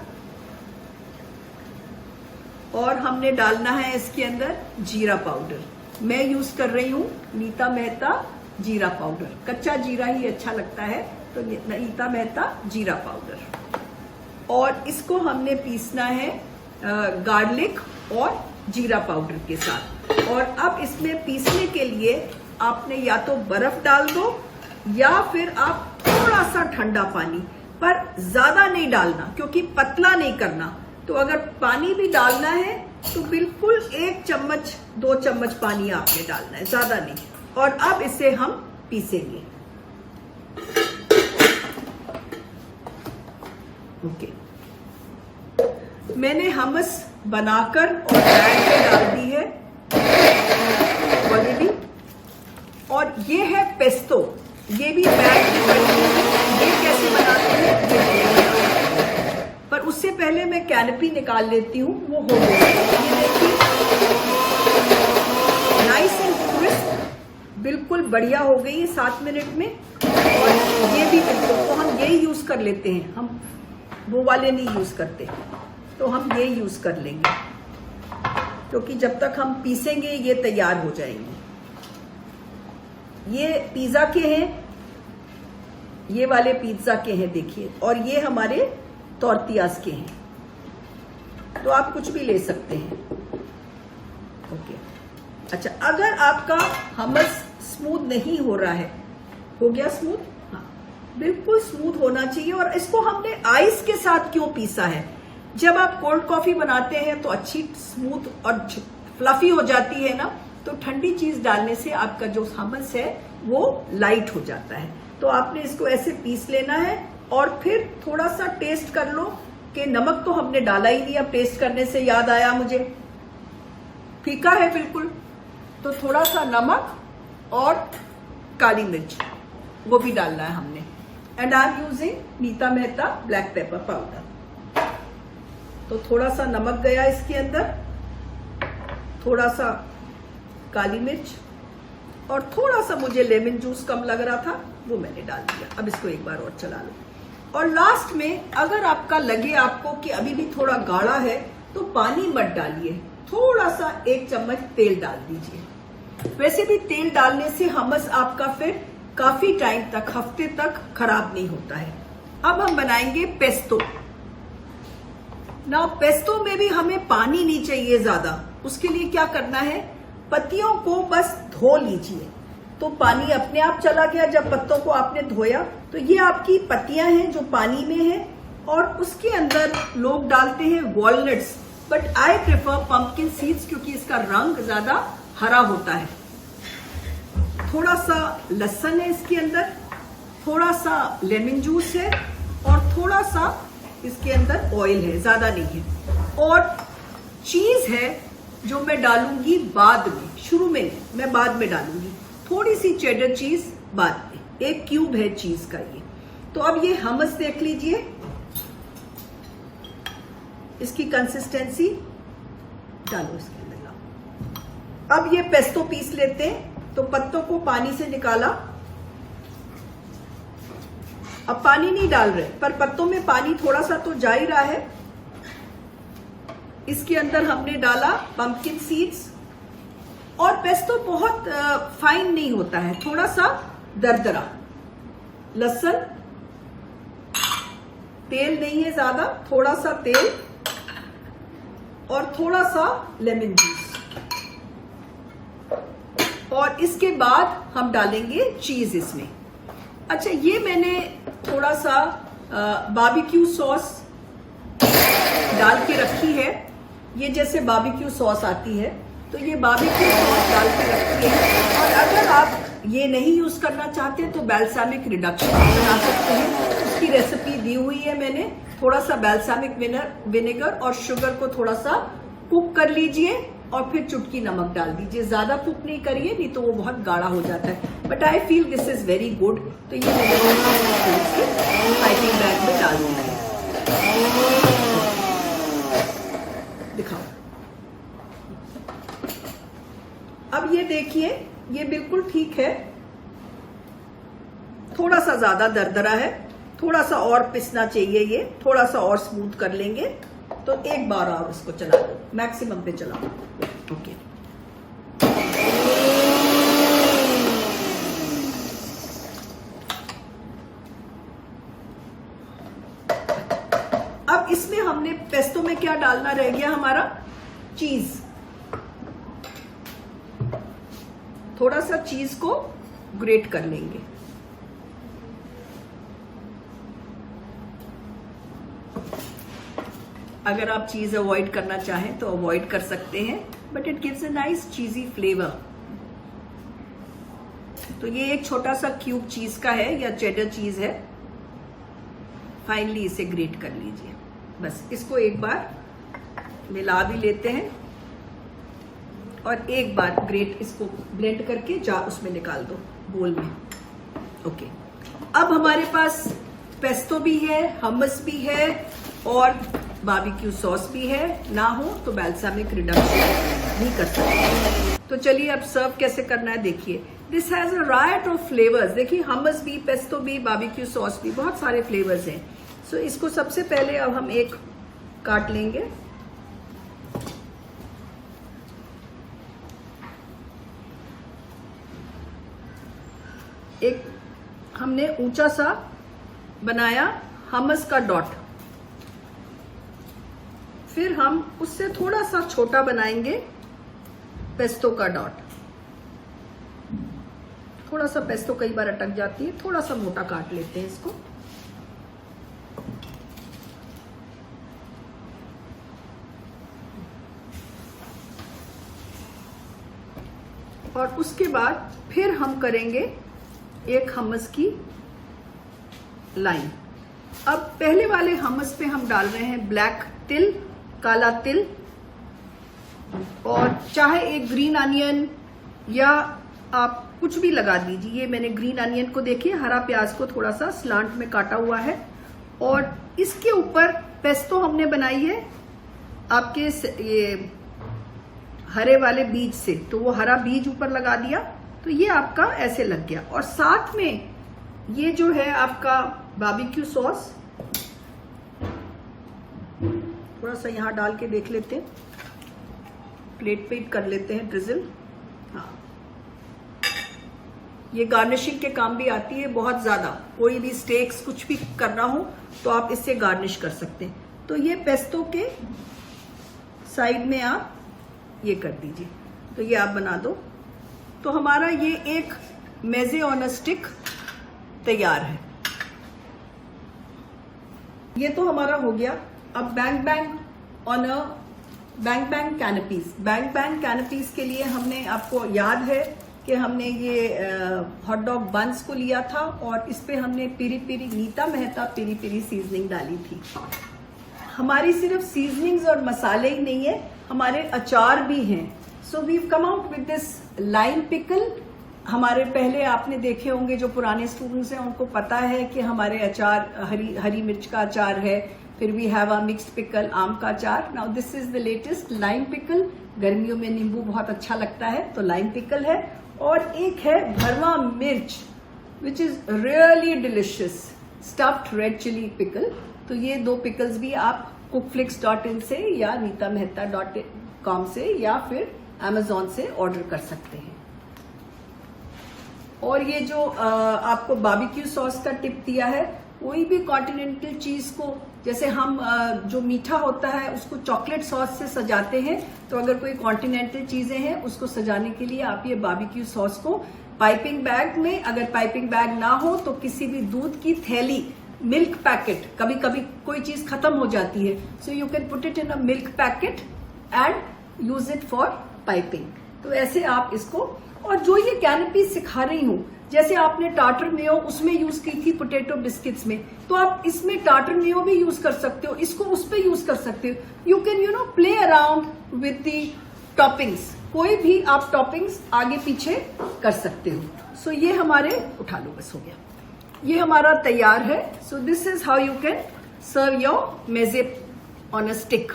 और हमने डालना है इसके अंदर जीरा पाउडर। मैं यूज कर रही हूँ नीता मेहता जीरा पाउडर, कच्चा जीरा ही अच्छा लगता है, तो नीता मेहता जीरा पाउडर। और इसको हमने पीसना है गार्लिक और जीरा पाउडर के साथ। और अब इसमें पीसने के लिए आपने या तो बर्फ डाल दो, या फिर आप थोड़ा सा ठंडा पानी, पर ज्यादा नहीं डालना क्योंकि पतला नहीं करना। तो अगर पानी भी डालना है तो बिल्कुल 1 चम्मच 2 चम्मच पानी आपने डालना है, ज्यादा नहीं। और अब इसे हम पीसेंगे। ओके, मैंने हमस बनाकर और बैग में डाल दी है ऑलरेडी। और ये है पेस्तो, ये भी बैग में पड़ी है। ये कैसे बनाते हैं, पर उससे पहले मैं कैनपी निकाल लेती हूँ, वो हो गई। ये देखिए नाइस एंड क्रिस्प, बिल्कुल बढ़िया हो गई है 7 मिनट में। और ये भी बिल्कुल, तो हम यही यूज कर लेते हैं, हम वो वाले नहीं यूज करते, तो हम ये यूज कर लेंगे, क्योंकि जब तक हम पीसेंगे ये तैयार हो जाएंगे। ये पिज्जा के हैं, ये वाले पिज्जा के हैं देखिए, और ये हमारे टॉर्टियाज के हैं, तो आप कुछ भी ले सकते हैं। ओके, अच्छा, अगर आपका हमस स्मूथ नहीं हो रहा है, हो गया स्मूथ, हाँ बिल्कुल स्मूथ होना चाहिए। और इसको हमने आइस के साथ क्यों पीसा है, जब आप कोल्ड कॉफी बनाते हैं तो अच्छी स्मूथ और फ्लफी हो जाती है ना, तो ठंडी चीज डालने से आपका जो हमस है वो लाइट हो जाता है। तो आपने इसको ऐसे पीस लेना है और फिर थोड़ा सा टेस्ट कर लो कि नमक तो हमने डाला ही नहीं, अब टेस्ट करने से याद आया मुझे फीका है बिल्कुल, तो थोड़ा सा नमक और काली मिर्च वो भी डालना है हमने। And I am using Neeta Mehta black pepper powder. तो थोड़ा सा नमक गया इसके अंदर, थोड़ा सा काली मिर्च और थोड़ा सा मुझे लेमन जूस कम लग रहा था वो मैंने डाल दिया। अब इसको एक बार और चला लो। और लास्ट में अगर आपका लगे आपको कि अभी भी थोड़ा गाढ़ा है तो पानी मत डालिए, थोड़ा सा 1 चम्मच तेल डाल दीजिए। वैसे भी तेल डालने से हमस आपका फिर काफी टाइम तक, हफ्ते तक खराब नहीं होता है। अब हम बनाएंगे पेस्तो। ना पेस्तो में भी हमें पानी नहीं चाहिए ज्यादा। उसके लिए क्या करना है, पत्तियों को बस धो लीजिए तो पानी अपने आप चला गया। जब पत्तों को आपने धोया तो ये आपकी पत्तियां हैं जो पानी में है, और उसके अंदर लोग डालते हैं walnuts, but I prefer pumpkin seeds क्योंकि इसका रंग ज्यादा हरा होता है। थोड़ा सा लहसुन है इसके अंदर, थोड़ा सा लेमन जूस है और थोड़ा सा इसके अंदर ऑयल है, ज्यादा नहीं है। और चीज है जो मैं डालूंगी बाद में, शुरू में नहीं, मैं बाद में डालूंगी। थोड़ी सी चेडर चीज बाद में, 1 क्यूब है चीज का ये। तो अब ये हमस देख लीजिए, इसकी कंसिस्टेंसी डालो इसके अंदर लाओ। अब ये पेस्तो पीस लेते हैं। तो पत्तों को पानी से निकाला, अब पानी नहीं डाल रहे पर पत्तों में पानी थोड़ा सा तो जा ही रहा है। इसके अंदर हमने डाला पंपकिन सीड्स, और पेस्तो बहुत फाइन नहीं होता है, थोड़ा सा दरदरा। लहसुन, तेल नहीं है ज्यादा, थोड़ा सा तेल और थोड़ा सा लेमन जूस। और इसके बाद हम डालेंगे चीज इसमें। अच्छा, ये मैंने थोड़ा सा बारबेक्यू सॉस डाल के रखी है। ये जैसे बारबेक्यू सॉस आती है तो ये बारबेक्यू सॉस डाल के रखी है। और अगर आप ये नहीं यूज करना चाहते तो बैल्सामिक रिडक्शन बना सकते हैं, उसकी रेसिपी दी हुई है मैंने। थोड़ा सा बैल्सामिक विनेगर और शुगर को थोड़ा सा कुक कर लीजिए और फिर चुटकी नमक डाल दीजिए। ज्यादा कुक नहीं करिए, नहीं तो वो बहुत गाढ़ा हो जाता है। But I feel this is very good. तो ये मैंने पाइपिंग बैग में डाल दिया। दिखाओ। अब ये देखिए, ये बिल्कुल ठीक है। थोड़ा सा ज्यादा दरदरा है, थोड़ा सा और पिसना चाहिए, ये थोड़ा सा और स्मूथ कर लेंगे। तो एक बार और इसको चला दो, मैक्सिमम पे चलाओ। ओके, अब इसमें हमने पेस्तो में क्या डालना रह गया हमारा, चीज। थोड़ा सा चीज को ग्रेट कर लेंगे। अगर आप चीज अवॉइड करना चाहें तो अवॉइड कर सकते हैं, but it gives a nice cheesy flavour. तो ये एक छोटा सा क्यूब चीज का है या चेडर चीज है। फाइनली इसे ग्रेट कर लीजिए। बस इसको एक बार मिला भी लेते हैं और एक बार ग्रेट इसको ब्लेंड करके उसमें निकाल दो बोल में। ओके, अब हमारे पास पेस्तो भी है, हमस भी है और बारबेक्यू सॉस भी है। ना हो तो बैल्सामिक रिडक्शन भी कर सकते हैं। तो चलिए अब सर्व कैसे करना है देखिए। This has a riot of flavours. देखिए, हमस भी, पेस्तो भी, बारबेक्यू सॉस भी, बहुत सारे फ्लेवर्स हैं। सो इसको सबसे पहले अब हम एक काट लेंगे। एक हमने ऊंचा सा बनाया हमस का डॉट, फिर हम उससे थोड़ा सा छोटा बनाएंगे पेस्तो का डॉट। थोड़ा सा पेस्तो कई बार अटक जाती है, थोड़ा सा मोटा काट लेते हैं इसको। और उसके बाद फिर हम करेंगे एक हमस की लाइन। अब पहले वाले हमस पे हम डाल रहे हैं ब्लैक तिल, काला तिल, और चाहे एक ग्रीन अनियन या आप कुछ भी लगा दीजिए। ये मैंने ग्रीन अनियन को देखिए, हरा प्याज को थोड़ा सा स्लांट में काटा हुआ है, और इसके ऊपर पेस्तो हमने बनाई है आपके ये हरे वाले बीज से, तो वो हरा बीज ऊपर लगा दिया, तो ये आपका ऐसे लग गया। और साथ में ये जो है आपका बारबेक्यू सॉस, थोड़ा सा यहाँ डाल के देख लेते हैं, प्लेट पे कर लेते हैं ड्रिजल। हाँ, ये गार्निशिंग के काम भी आती है बहुत ज्यादा, कोई भी स्टेक्स कुछ भी करना हो तो आप इससे गार्निश कर सकते हैं। तो ये पेस्तो के साइड में आप ये कर दीजिए, तो ये आप बना दो, तो हमारा ये एक मेजे ऑन अ स्टिक तैयार है। ये तो हमारा हो गया। अब bang bang on a bang bang canapes. Bang bang canapes के लिए हमने, आपको याद है कि हमने ये हॉट डॉग बंस को लिया था और इस पे हमने peri peri, Neeta Mehta peri peri seasoning डाली थी। हमारी सिर्फ सीजनिंग्स और मसाले ही नहीं है, हमारे अचार भी हैं। So we come out with this lime pickle. हमारे पहले आपने देखे होंगे, जो पुराने स्टूडेंट्स हैं उनको पता है कि हमारे अचार हरी मिर्च का अचार है, फिर we have a mixed pickle, आम का अचार। Now this is the latest lime pickle. गर्मियों में नींबू बहुत अच्छा लगता है, तो लाइम पिकल है। और एक है भरवा मिर्च, which is really delicious, stuffed red chilli pickle. तो ये दो पिकल्स भी आप cookflix.in से या nitamehta.com से या फिर Amazon से ऑर्डर कर सकते हैं। और ये जो आपको बारबेक्यू सॉस का टिप दिया है, कोई भी कॉन्टिनेंटल चीज को, जैसे हम जो मीठा होता है उसको चॉकलेट सॉस से सजाते हैं, तो अगर कोई कॉन्टिनेंटल चीजें हैं उसको सजाने के लिए आप ये बारबेक्यू सॉस को पाइपिंग बैग में, अगर पाइपिंग बैग ना हो तो किसी भी दूध की थैली, मिल्क पैकेट, कभी कभी कोई चीज खत्म हो जाती है, so you can put it in a milk packet and use it for piping. तो ऐसे आप इसको, और जो ये कैनपी सिखा रही हूं, जैसे आपने टाटर मेयो उसमें यूज की थी पोटैटो बिस्किट्स में, तो आप इसमें टाटर मेयो भी यूज कर सकते हो, इसको उस पर यूज कर सकते हो। You can play around with the toppings, कोई भी आप टॉपिंग्स आगे पीछे कर सकते हो। सो ये हमारे, उठा लो बस, हो गया, ये हमारा तैयार है। So this is how you can serve your mezze on a stick.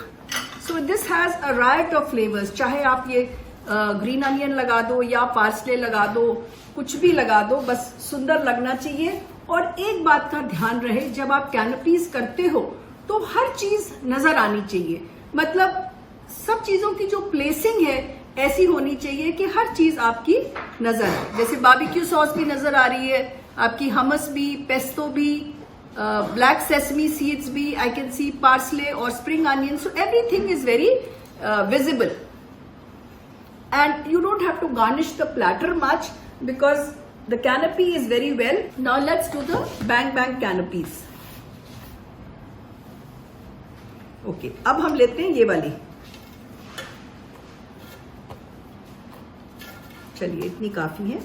So this has a riot of flavours, चाहे आप ये ग्रीन अनियन लगा दो या पार्सले लगा दो, कुछ भी लगा दो, बस सुंदर लगना चाहिए। और एक बात का ध्यान रहे, जब आप कैनपीज करते हो तो हर चीज नजर आनी चाहिए, मतलब सब चीजों की जो प्लेसिंग है ऐसी होनी चाहिए कि हर चीज आपकी नजर आए। जैसे बारबेक्यू सॉस भी नजर आ रही है, आपकी हमस भी, पेस्तो भी, ब्लैक सेसमी सीड्स भी, आई कैन सी पार्सले और spring onion, so everything is very visible. And you don't have to garnish the platter much because the canopy is very well. Now let's do the bang bang canopies. Okay, अब हम लेते हैं ये वाली। चलिए, इतनी काफी है।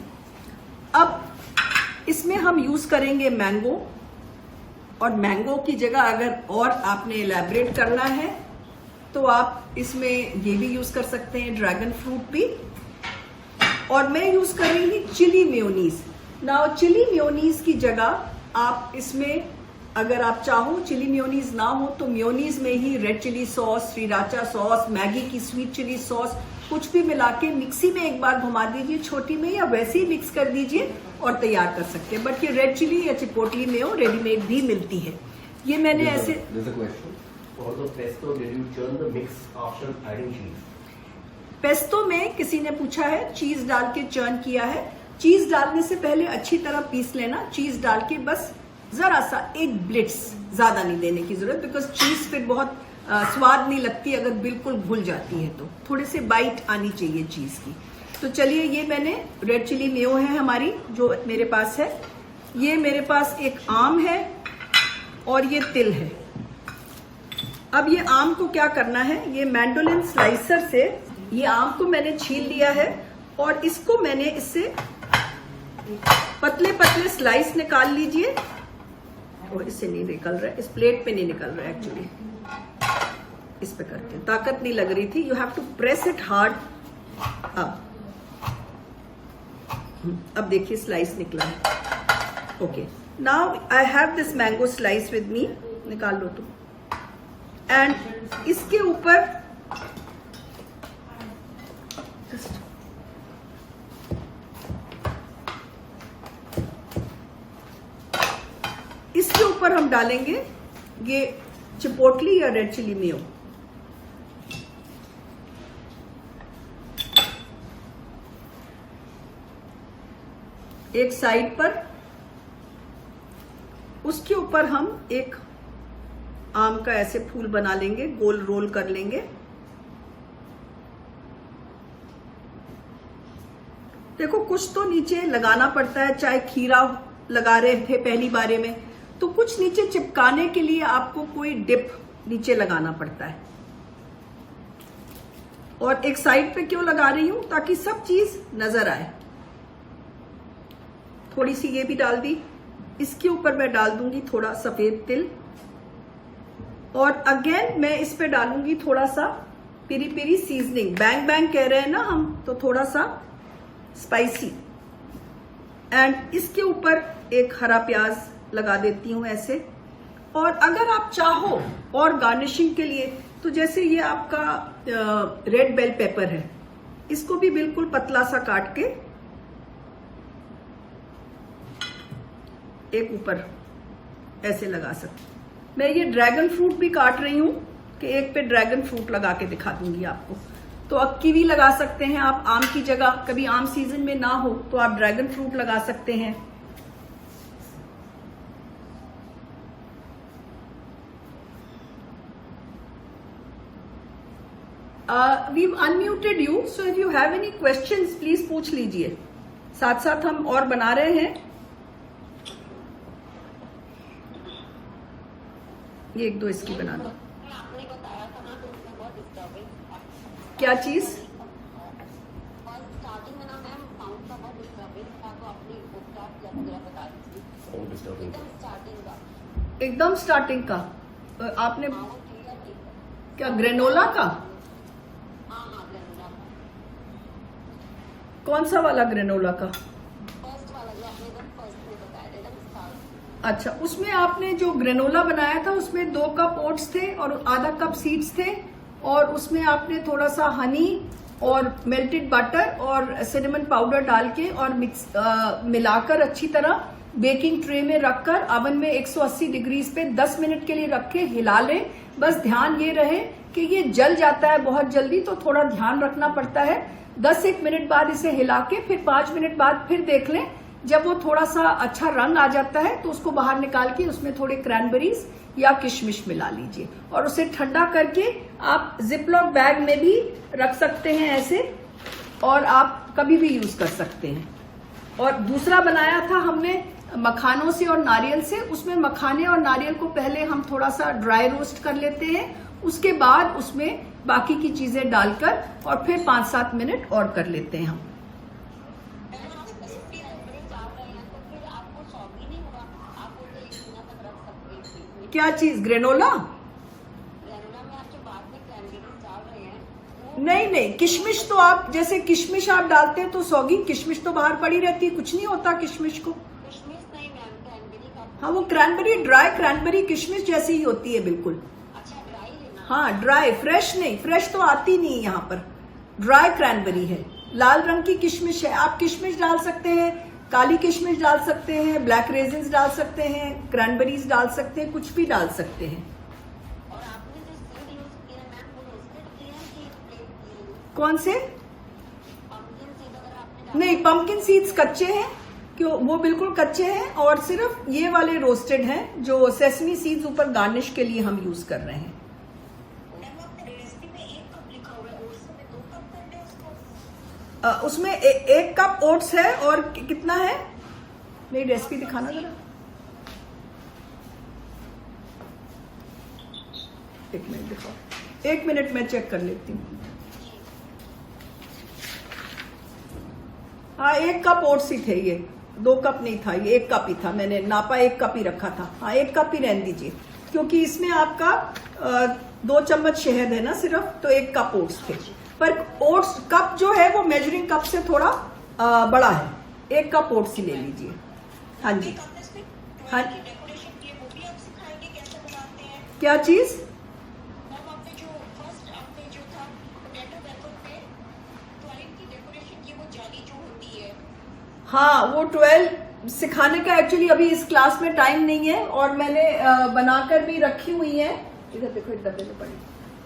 अब इसमें हम यूज करेंगे मैंगो, और मैंगो की जगह अगर और आपने इलैबोरेट करना है तो आप इसमें ये भी यूज कर सकते हैं, ड्रैगन फ्रूट भी। और मैं यूज कर रही हूँ chilli mayonnaise. Now chilli mayonnaise की जगह आप इसमें, अगर आप चाहो चिली मेयोनीज ना हो तो मेयोनीज में ही red chilli sauce, sriracha sauce, Maggi की स्वीट चिली सॉस, कुछ भी मिला के मिक्सी में एक बार घुमा दीजिए छोटी में, या वैसे ही मिक्स कर दीजिए और तैयार कर सकते हैं। बट ये रेड चिली या चिपोटली मेयो रेडीमेड भी मिलती है। ये मैंने ऐसे, For the pesto, did you churn the mix after adding cheese? Pesto में किसी ने पूछा है, चीज डाल के चर्न किया है। चीज डालने से पहले अच्छी तरह पीस लेना, चीज डाल के बस जरा सा एक ब्लिट्स, ज्यादा नहीं देने की जरूरत, बिकॉज चीज फिर बहुत स्वाद नहीं लगती अगर बिल्कुल घुल जाती है, तो थोड़े से बाइट आनी चाहिए चीज की। तो चलिए, ये मैंने रेड चिली मेयो है हमारी जो मेरे पास है, ये मेरे पास एक आम है और ये तिल है। अब ये आम को क्या करना है, ये मैंडोलिन स्लाइसर से ये आम को मैंने छील लिया है और इसको मैंने इससे पतले पतले स्लाइस निकाल लीजिए। और इससे नहीं निकल रहा है, इस प्लेट पे नहीं निकल रहा है एक्चुअली। इस पे करते हैं, ताकत नहीं लग रही थी। You have to press it hard. अब देखिए स्लाइस निकला है। Okay, now I have this mango slice with me. निकाल लो तुम। एंड इसके ऊपर हम डालेंगे ये चिपोटली या रेड चिली मेयो। एक साइड पर, उसके ऊपर हम एक आम का ऐसे फूल बना लेंगे, गोल रोल कर लेंगे। देखो कुछ तो नीचे लगाना पड़ता है, चाहे खीरा लगा रहे थे पहली बारे में तो कुछ नीचे चिपकाने के लिए आपको कोई डिप नीचे लगाना पड़ता है। और एक साइड पे क्यों लगा रही हूं? ताकि सब चीज नजर आए। थोड़ी सी ये भी डाल दी। इसके ऊपर मैं डाल दूंगी थोड़ा सफेद तिल, और अगेन मैं इस पे डालूंगी थोड़ा सा पिरी पिरी सीजनिंग। बैंग बैंग कह रहे हैं ना हम, तो थोड़ा सा स्पाइसी। एंड इसके ऊपर एक हरा प्याज लगा देती हूं ऐसे। और अगर आप चाहो और गार्निशिंग के लिए तो जैसे ये आपका रेड बेल पेपर है, इसको भी बिल्कुल पतला सा काट के एक ऊपर ऐसे लगा सकते। मैं ये ड्रैगन फ्रूट भी काट रही हूं कि एक पे ड्रैगन फ्रूट लगा के दिखा दूंगी आपको। तो अब कीवी लगा सकते हैं आप आम की जगह। कभी आम सीजन में ना हो तो आप ड्रैगन फ्रूट लगा सकते हैं। we've unmuted you, so if you have any questions please पूछ लीजिए। साथ साथ हम और बना रहे हैं। ये एक दो इसकी बना दो। आपने बताया था ना, तो उसमें बहुत डिस्टर्बिंग। क्या चीज? स्टार्टिंग में ना मैम साउंड का बहुत डिस्टर्बिंग था, तो अपनी वगैरह बता दीजिए। एकदम स्टार्टिंग का आपने क्लियर क्या ग्रेनोला का? कौन सा वाला ग्रेनोला का? फर्स्ट वाला जो आपने एकदम फर्स्ट में बताया था, एकदम स्टार्ट। अच्छा, उसमें आपने जो ग्रेनोला बनाया था उसमें 2 कप ओट्स थे और आधा कप सीड्स थे, और उसमें आपने थोड़ा सा हनी और मेल्टेड बटर और सिनेमन पाउडर डाल के और मिक्स मिलाकर अच्छी तरह बेकिंग ट्रे में रखकर ओवन में 180 डिग्रीज पे 10 मिनट के लिए रख के हिला लें। बस ध्यान ये रहे कि ये जल जाता है बहुत जल्दी, तो थोड़ा ध्यान रखना पड़ता है। 10-1 मिनट बाद इसे हिला के फिर 5 मिनट बाद फिर देख लें। जब वो थोड़ा सा अच्छा रंग आ जाता है तो उसको बाहर निकाल के उसमें थोड़े क्रैनबेरीज या किशमिश मिला लीजिए, और उसे ठंडा करके आप जिपलॉक बैग में भी रख सकते हैं ऐसे, और आप कभी भी यूज कर सकते हैं। और दूसरा बनाया था हमने मखानों से और नारियल से। उसमें मखाने और नारियल को पहले हम थोड़ा सा ड्राई रोस्ट कर लेते हैं, उसके बाद उसमें बाकी की चीजें डालकर और फिर 5-7 मिनट और कर लेते हैं हम। क्या चीज? ग्रेनोला? ग्रेनोला में आप जो बाद में क्रैनबेरीज डाल रहे हैं, नहीं, किशमिश तो आप जैसे किशमिश आप डालते हैं तो सौगी किशमिश तो बाहर पड़ी रहती है, कुछ नहीं होता किशमिश को। किशमिश नहीं मैम, क्रैनबेरी का। हाँ, वो क्रैनबेरी, ड्राई क्रैनबेरी किशमिश जैसी ही होती है बिल्कुल। अच्छा, ड्राई लेना। हाँ, ड्राई, फ्रेश नहीं, फ्रेश तो आती नहीं है यहाँ पर। ड्राई क्रैनबेरी है, लाल रंग की किशमिश है। आप किशमिश डाल सकते हैं, काली किशमिश डाल सकते हैं, ब्लैक रेजिन्स डाल सकते हैं, क्रैनबेरीज डाल सकते हैं, कुछ भी डाल सकते हैं। और आपने जो सीड यूज किया मैम, वो रोस्टेड किया कि प्लेन किया? कौन से? पंपकिन सीड अगर आपने नहीं, पंपकिन सीड्स कच्चे हैं, क्यों? वो बिल्कुल कच्चे हैं, और सिर्फ ये वाले रोस्टेड हैं जो सेसमी सीड्स ऊपर गार्निश के लिए हम यूज कर रहे हैं। उसमें 1 कप ओट्स है, और कितना है? मेरी रेसिपी दिखाना जरा। 1 मिनट दिखाओ, 1 मिनट में चेक कर लेती हूँ। हाँ, 1 कप ओट्स ही थे ये, 2 कप नहीं था, ये 1 कप ही था, मैंने नापा 1 कप ही रखा था। हाँ 1 कप ही रहने दीजिए, क्योंकि इसमें आपका 2 चम्मच शहद है ना सिर्फ, तो 1 कप ओट्स थे। पर ओट्स कप जो है वो मेजरिंग कप से थोड़ा बड़ा है, 1 कप ओट्स ही ले लीजिए। हाँ जी, हाँ क्या चीज? हाँ वो 12 सिखाने का एक्चुअली अभी इस क्लास में टाइम नहीं है, और मैंने बनाकर भी रखी हुई है, इधर देखो एक डब्बे में पड़ी।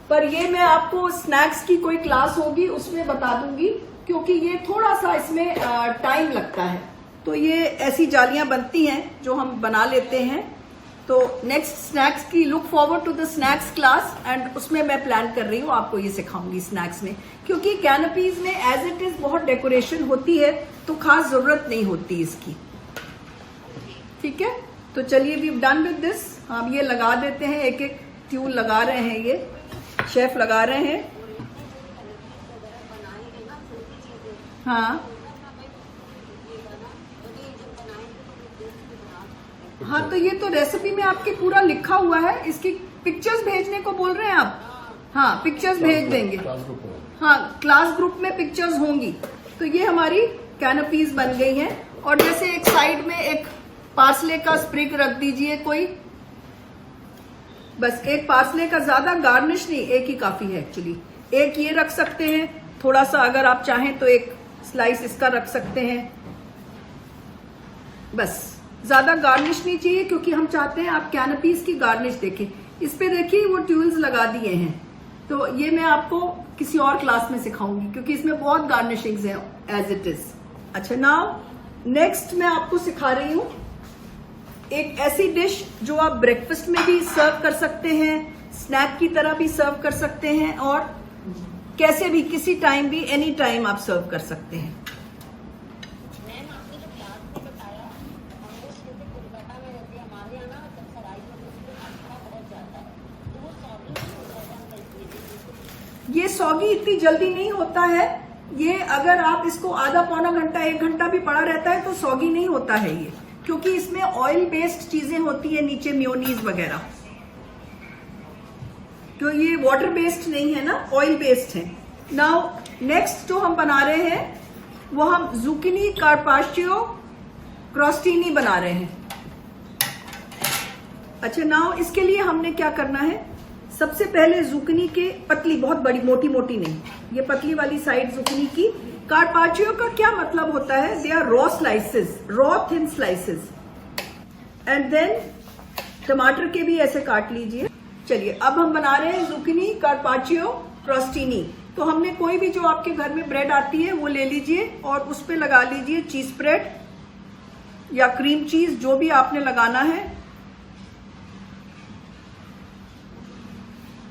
पर ये मैं आपको स्नैक्स की कोई क्लास होगी उसमें बता दूंगी, क्योंकि ये थोड़ा सा इसमें टाइम लगता है। तो ये ऐसी जालियां बनती हैं जो हम बना लेते हैं। तो नेक्स्ट स्नैक्स की look forward to the snacks class, and उसमें मैं प्लान कर रही हूँ आपको ये सिखाऊंगी स्नैक्स में, क्योंकि कैनपीज में एज इट इज बहुत डेकोरेशन होती है, तो खास जरूरत नहीं होती इसकी। ठीक है, तो चलिए वी डन विद दिस। हम ये लगा देते हैं, एक एक ट्यूल लगा रहे हैं, ये शेफ लगा रहे हैं। हाँ हाँ, तो ये तो रेसिपी में आपके पूरा लिखा हुआ है, इसकी पिक्चर्स भेजने को बोल रहे हैं आप? हाँ पिक्चर्स भेज देंगे। हाँ क्लास ग्रुप में पिक्चर्स होंगी। तो ये हमारी कैनपीज बन गई हैं, और जैसे एक साइड में एक पार्सले का स्प्रिग रख दीजिए कोई, बस एक पार्सले का, ज्यादा गार्निश नहीं, एक ही काफी है एक्चुअली। एक ये रख सकते हैं, थोड़ा सा अगर आप चाहें तो एक स्लाइस इसका रख सकते हैं, बस ज्यादा गार्निश नहीं चाहिए, क्योंकि हम चाहते हैं आप कैनपीज की गार्निश देखें। इस पे देखिए वो ट्यूल्स लगा दिए हैं, तो ये मैं आपको किसी और क्लास में सिखाऊंगी, क्योंकि इसमें बहुत गार्निशिंग्स हैं एज इट इज। अच्छा नाउ नेक्स्ट मैं आपको सिखा रही हूँ एक ऐसी डिश जो आप ब्रेकफास्ट में भी सर्व कर सकते हैं, स्नैक की तरह भी सर्व कर सकते हैं, और कैसे भी किसी टाइम भी एनी टाइम आप सर्व कर सकते हैं। मैम आपने जो क्लास में बताया, हम लोग जैसे कोलकाता में रहते हैं, हमारे यहाँ ना जब सराय में अच्छा बहुत जाता है, तो वो सॉगी ये सॉगी इतनी जल्दी नहीं होता है। ये अगर आप इसको आधा पौना घंटा 1 घंटा भी पड़ा रहता है तो सॉगी नहीं होता है ये, क्योंकि इसमें ऑयल बेस्ड चीजें होती है नीचे, मेयोनीज वगैरह। तो ये वाटर बेस्ड नहीं है ना, ऑयल बेस्ड है। नाउ नेक्स्ट जो हम बना रहे हैं वो हम जुकीनी कार्पाच्चियो क्रोस्टीनी बना रहे हैं। अच्छा नाउ इसके लिए हमने क्या करना है, सबसे पहले जुकीनी के पतली, बहुत बड़ी मोटी मोटी नहीं, ये पतली वाली साइड जुकीनी की। कार्पाच्चियो का क्या मतलब होता है, they are raw slices, raw thin slices. And then टमाटर के भी ऐसे काट लीजिए। चलिए अब हम बना रहे हैं जुकीनी कार्पाच्चियो क्रोस्टीनी। तो हमने कोई भी जो आपके घर में ब्रेड आती है वो ले लीजिए, और उस पे लगा लीजिए चीज ब्रेड या क्रीम चीज, जो भी आपने लगाना है।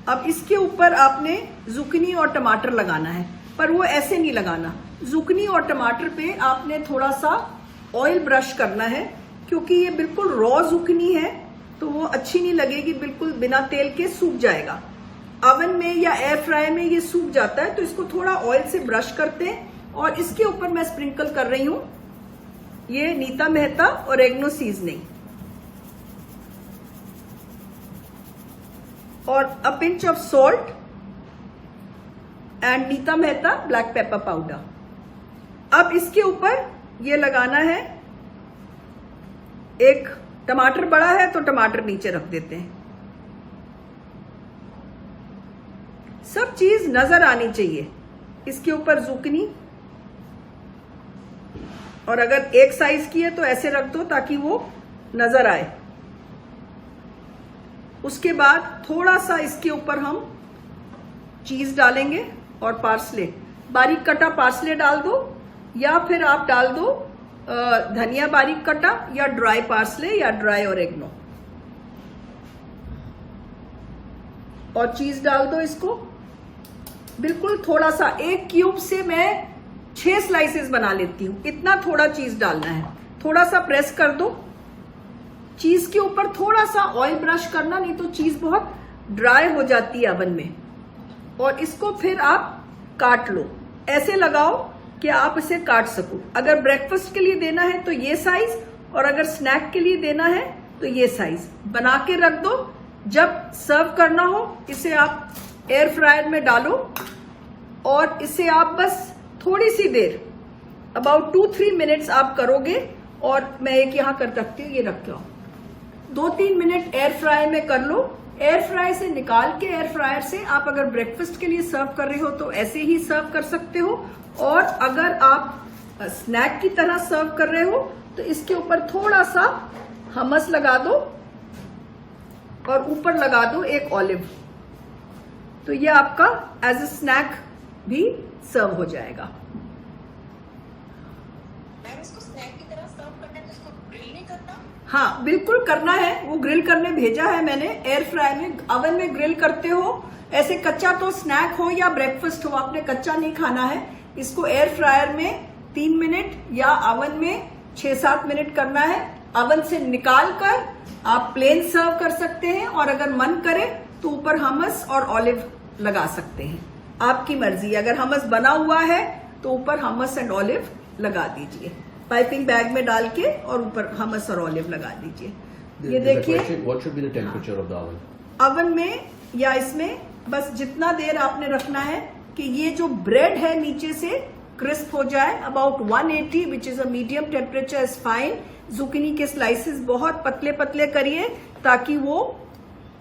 अब इसके ऊपर आपने जुकीनी और टमाटर लगाना है, पर वो ऐसे नहीं लगाना। जुकीनी और टमाटर पे आपने थोड़ा सा ऑयल ब्रश करना है, क्योंकि ये बिल्कुल रॉ जुकीनी है तो वो अच्छी नहीं लगेगी, बिल्कुल बिना तेल के सूख जाएगा। ओवन में या एयर फ्राई में ये सूख जाता है, तो इसको थोड़ा ऑयल से ब्रश करते हैं। और इसके ऊपर मैं स्प्रिंकल कर रही हूं ये नीता मेहता ओरेगनो सीजनिंग, और a pinch of salt and Neeta Mehta black pepper powder. अब इसके ऊपर ये लगाना है, एक टमाटर बड़ा है तो टमाटर नीचे रख देते हैं। सब चीज नजर आनी चाहिए। इसके ऊपर जुकीनी, और अगर एक साइज की है तो ऐसे रख दो ताकि वो नजर आए। उसके बाद थोड़ा सा इसके ऊपर हम चीज डालेंगे, और पार्सले, बारीक कटा पार्सले डाल दो, या फिर आप डाल दो धनिया बारीक कटा, या ड्राई पार्सले या ड्राई ओरेगनो, और चीज डाल दो इसको। बिल्कुल थोड़ा सा, 1 क्यूब से मैं 6 स्लाइसेस बना लेती हूं, इतना थोड़ा चीज डालना है। थोड़ा सा प्रेस कर दो चीज के ऊपर, थोड़ा सा ऑयल ब्रश करना, नहीं तो चीज बहुत ड्राई हो जाती है ओवन में। और इसको फिर आप काट लो, ऐसे लगाओ कि आप इसे काट सको। अगर ब्रेकफास्ट के लिए देना है तो ये साइज, और अगर स्नैक के लिए देना है तो ये साइज बना के रख दो। जब सर्व करना हो इसे आप एयर फ्रायर में डालो और इसे आप बस थोड़ी सी देर, अबाउट 2-3 मिनट्स आप करोगे। और मैं एक यहां कर सकती हूँ, ये रख के 2-3 मिनट एयर फ्राई में कर लो। एयर फ्राई से निकाल के एयर फ्रायर से आप अगर ब्रेकफास्ट के लिए सर्व कर रहे हो तो ऐसे ही सर्व कर सकते हो, और अगर आप स्नैक की तरह सर्व कर रहे हो तो इसके ऊपर थोड़ा सा हमस लगा दो और ऊपर लगा दो एक ऑलिव, तो ये आपका एज ए स्नैक भी सर्व हो जाएगा। मैम इसको स्नैक की तरह सर्व करना है तो इसको ग्रिल नहीं करना? हाँ बिल्कुल करना है, वो ग्रिल करने भेजा है मैंने। एयर फ्राई में, अवन में ग्रिल करते हो। ऐसे कच्चा तो स्नैक हो या ब्रेकफास्ट हो, आपने कच्चा नहीं खाना है। इसको एयर फ्रायर में 3 मिनट या अवन में 6-7 मिनट करना है। अवन से निकाल कर आप प्लेन सर्व कर सकते हैं, और अगर मन करे तो ऊपर हमस और ऑलिव लगा सकते हैं, आपकी मर्जी। अगर हमस बना हुआ है तो ऊपर हमस एंड ऑलिव लगा दीजिए, पाइपिंग बैग में डाल के, और ऊपर हमस और ऑलिव लगा दीजिए। ये देखिए, What should be the temperature of the oven? Oven में या इसमें बस जितना देर आपने रखना है कि ये जो ब्रेड है नीचे से क्रिस्प हो जाए। About 180 which is a medium temperature is fine. Zucchini के स्लाइसेस बहुत पतले पतले करिए ताकि वो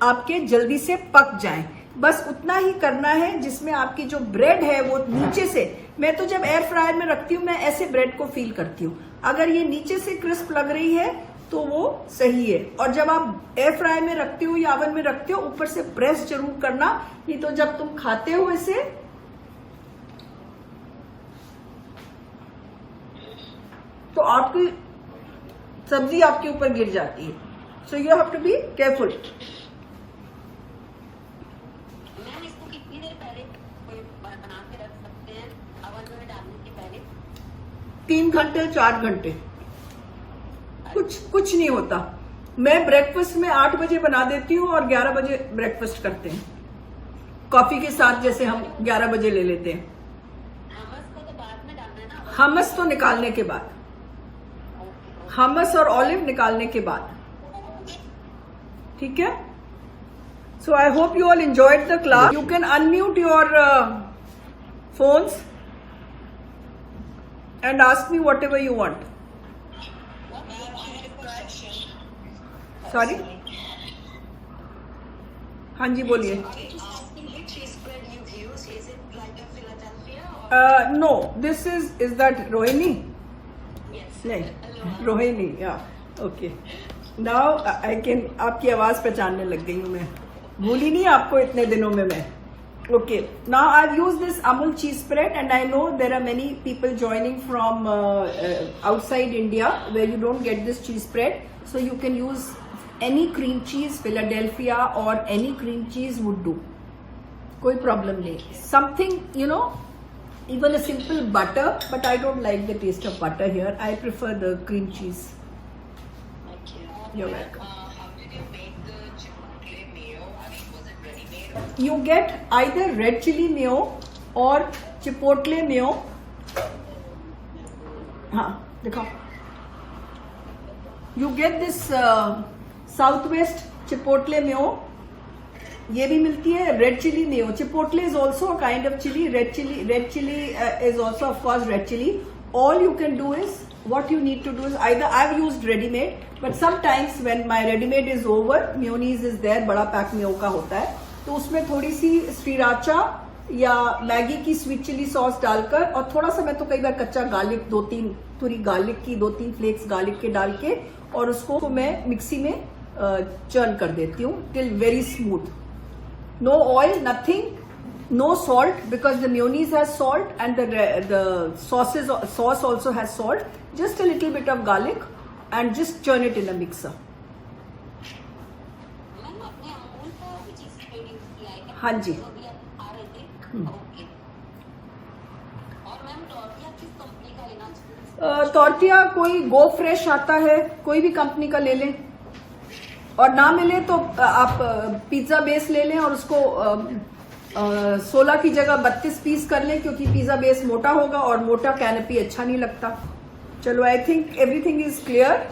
आपके जल्दी से पक जाएं। बस उतना ही करना है जिसमें आपकी जो ब्रेड है वो नीचे से, मैं तो जब एयर फ्रायर में रखती हूँ मैं ऐसे ब्रेड को फील करती हूँ। अगर ये नीचे से क्रिस्प लग रही है तो वो सही है। और जब आप एयर फ्रायर में रखते हो या अवन में रखते हो, ऊपर से प्रेस जरूर करना, नहीं तो जब तुम खाते हो इसे तो आपकी सब्जी आपके ऊपर गिर जाती है। So you have to be careful. Ma'am इसको कितनी देर पहले कोई बना के रख सकते हैं अवन में डालने के पहले? 3 घंटे 4 घंटे, कुछ नहीं होता। मैं ब्रेकफास्ट में 8 बजे बना देती हूँ और 11 बजे ब्रेकफास्ट करते हैं, कॉफी के साथ। जैसे हम 11 बजे ले लेते हैं। हमस को तो बाद में डालना है ना? हमस तो निकालने के बाद, हमस और ऑलिव निकालने के बाद, ठीक है। So I hope you all enjoyed the class. You can unmute your phones and ask me whatever you want. Sorry? हाँ जी बोलिए। No, this is that Rohini? नहीं, Rohini, yeah, okay. Now I can, आपकी आवाज पहचानने लग गई हूँ मैं, भूली नहीं आपको इतने दिनों में मैं। Okay, now I've used this Amul cheese spread, and I know there are many people joining from outside India where you don't get this cheese spread, so you can use any cream cheese, Philadelphia or any cream cheese would do. कोई problem नहीं. Something, you know, even a simple butter, but I don't like the taste of butter here. I prefer the cream cheese. You're welcome. How did you make the chipotle mayo? I mean, was it ready-made? You get either red chili mayo or chipotle mayo. हाँ दिखाओ. You get this Southwest chipotle mayo. ये भी मिलती है red chilli mayo. Chipotle is also a kind of chilli. Red chilli is also of course red chilli. All you can do is, what you need to do is either, I've used ready-made, but sometimes when my ready-made is over, mayonnaise is there, बड़ा pack Mayo का होता है, तो उसमें थोड़ी सी sriracha या Maggi की sweet chilli sauce डालकर, और थोड़ा सा मैं तो कई बार कच्चा गार्लिक 2-3 पूरी गार्लिक की 2-3 फ्लेक्स गार्लिक के डाल के, और उसको मैं मिक्सी में चर्न कर देती हूँ till very smooth. No oil, nothing. No salt because the mayonnaise has salt and the sauce also has salt. Just a little bit of garlic and just churn it in a mixer. Ma'am आपने अमूल का चीज spread use किया है? हाँ जी. जो भी आप आ रहे थे. ओके. और मैम टॉर्टिया किस कंपनी का लेना चाहिए? टॉर्टिया कोई गो फ्रेश आता है, कोई भी कंपनी का ले लें, और ना मिले तो आप पिज्जा बेस ले लें और उसको 16 की जगह 32 पीस कर लें, क्योंकि पिज्जा बेस मोटा होगा और मोटा कैनपी अच्छा नहीं लगता। चलो, I think everything is clear.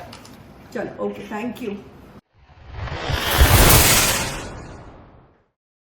चलो, ओके, थैंक यू।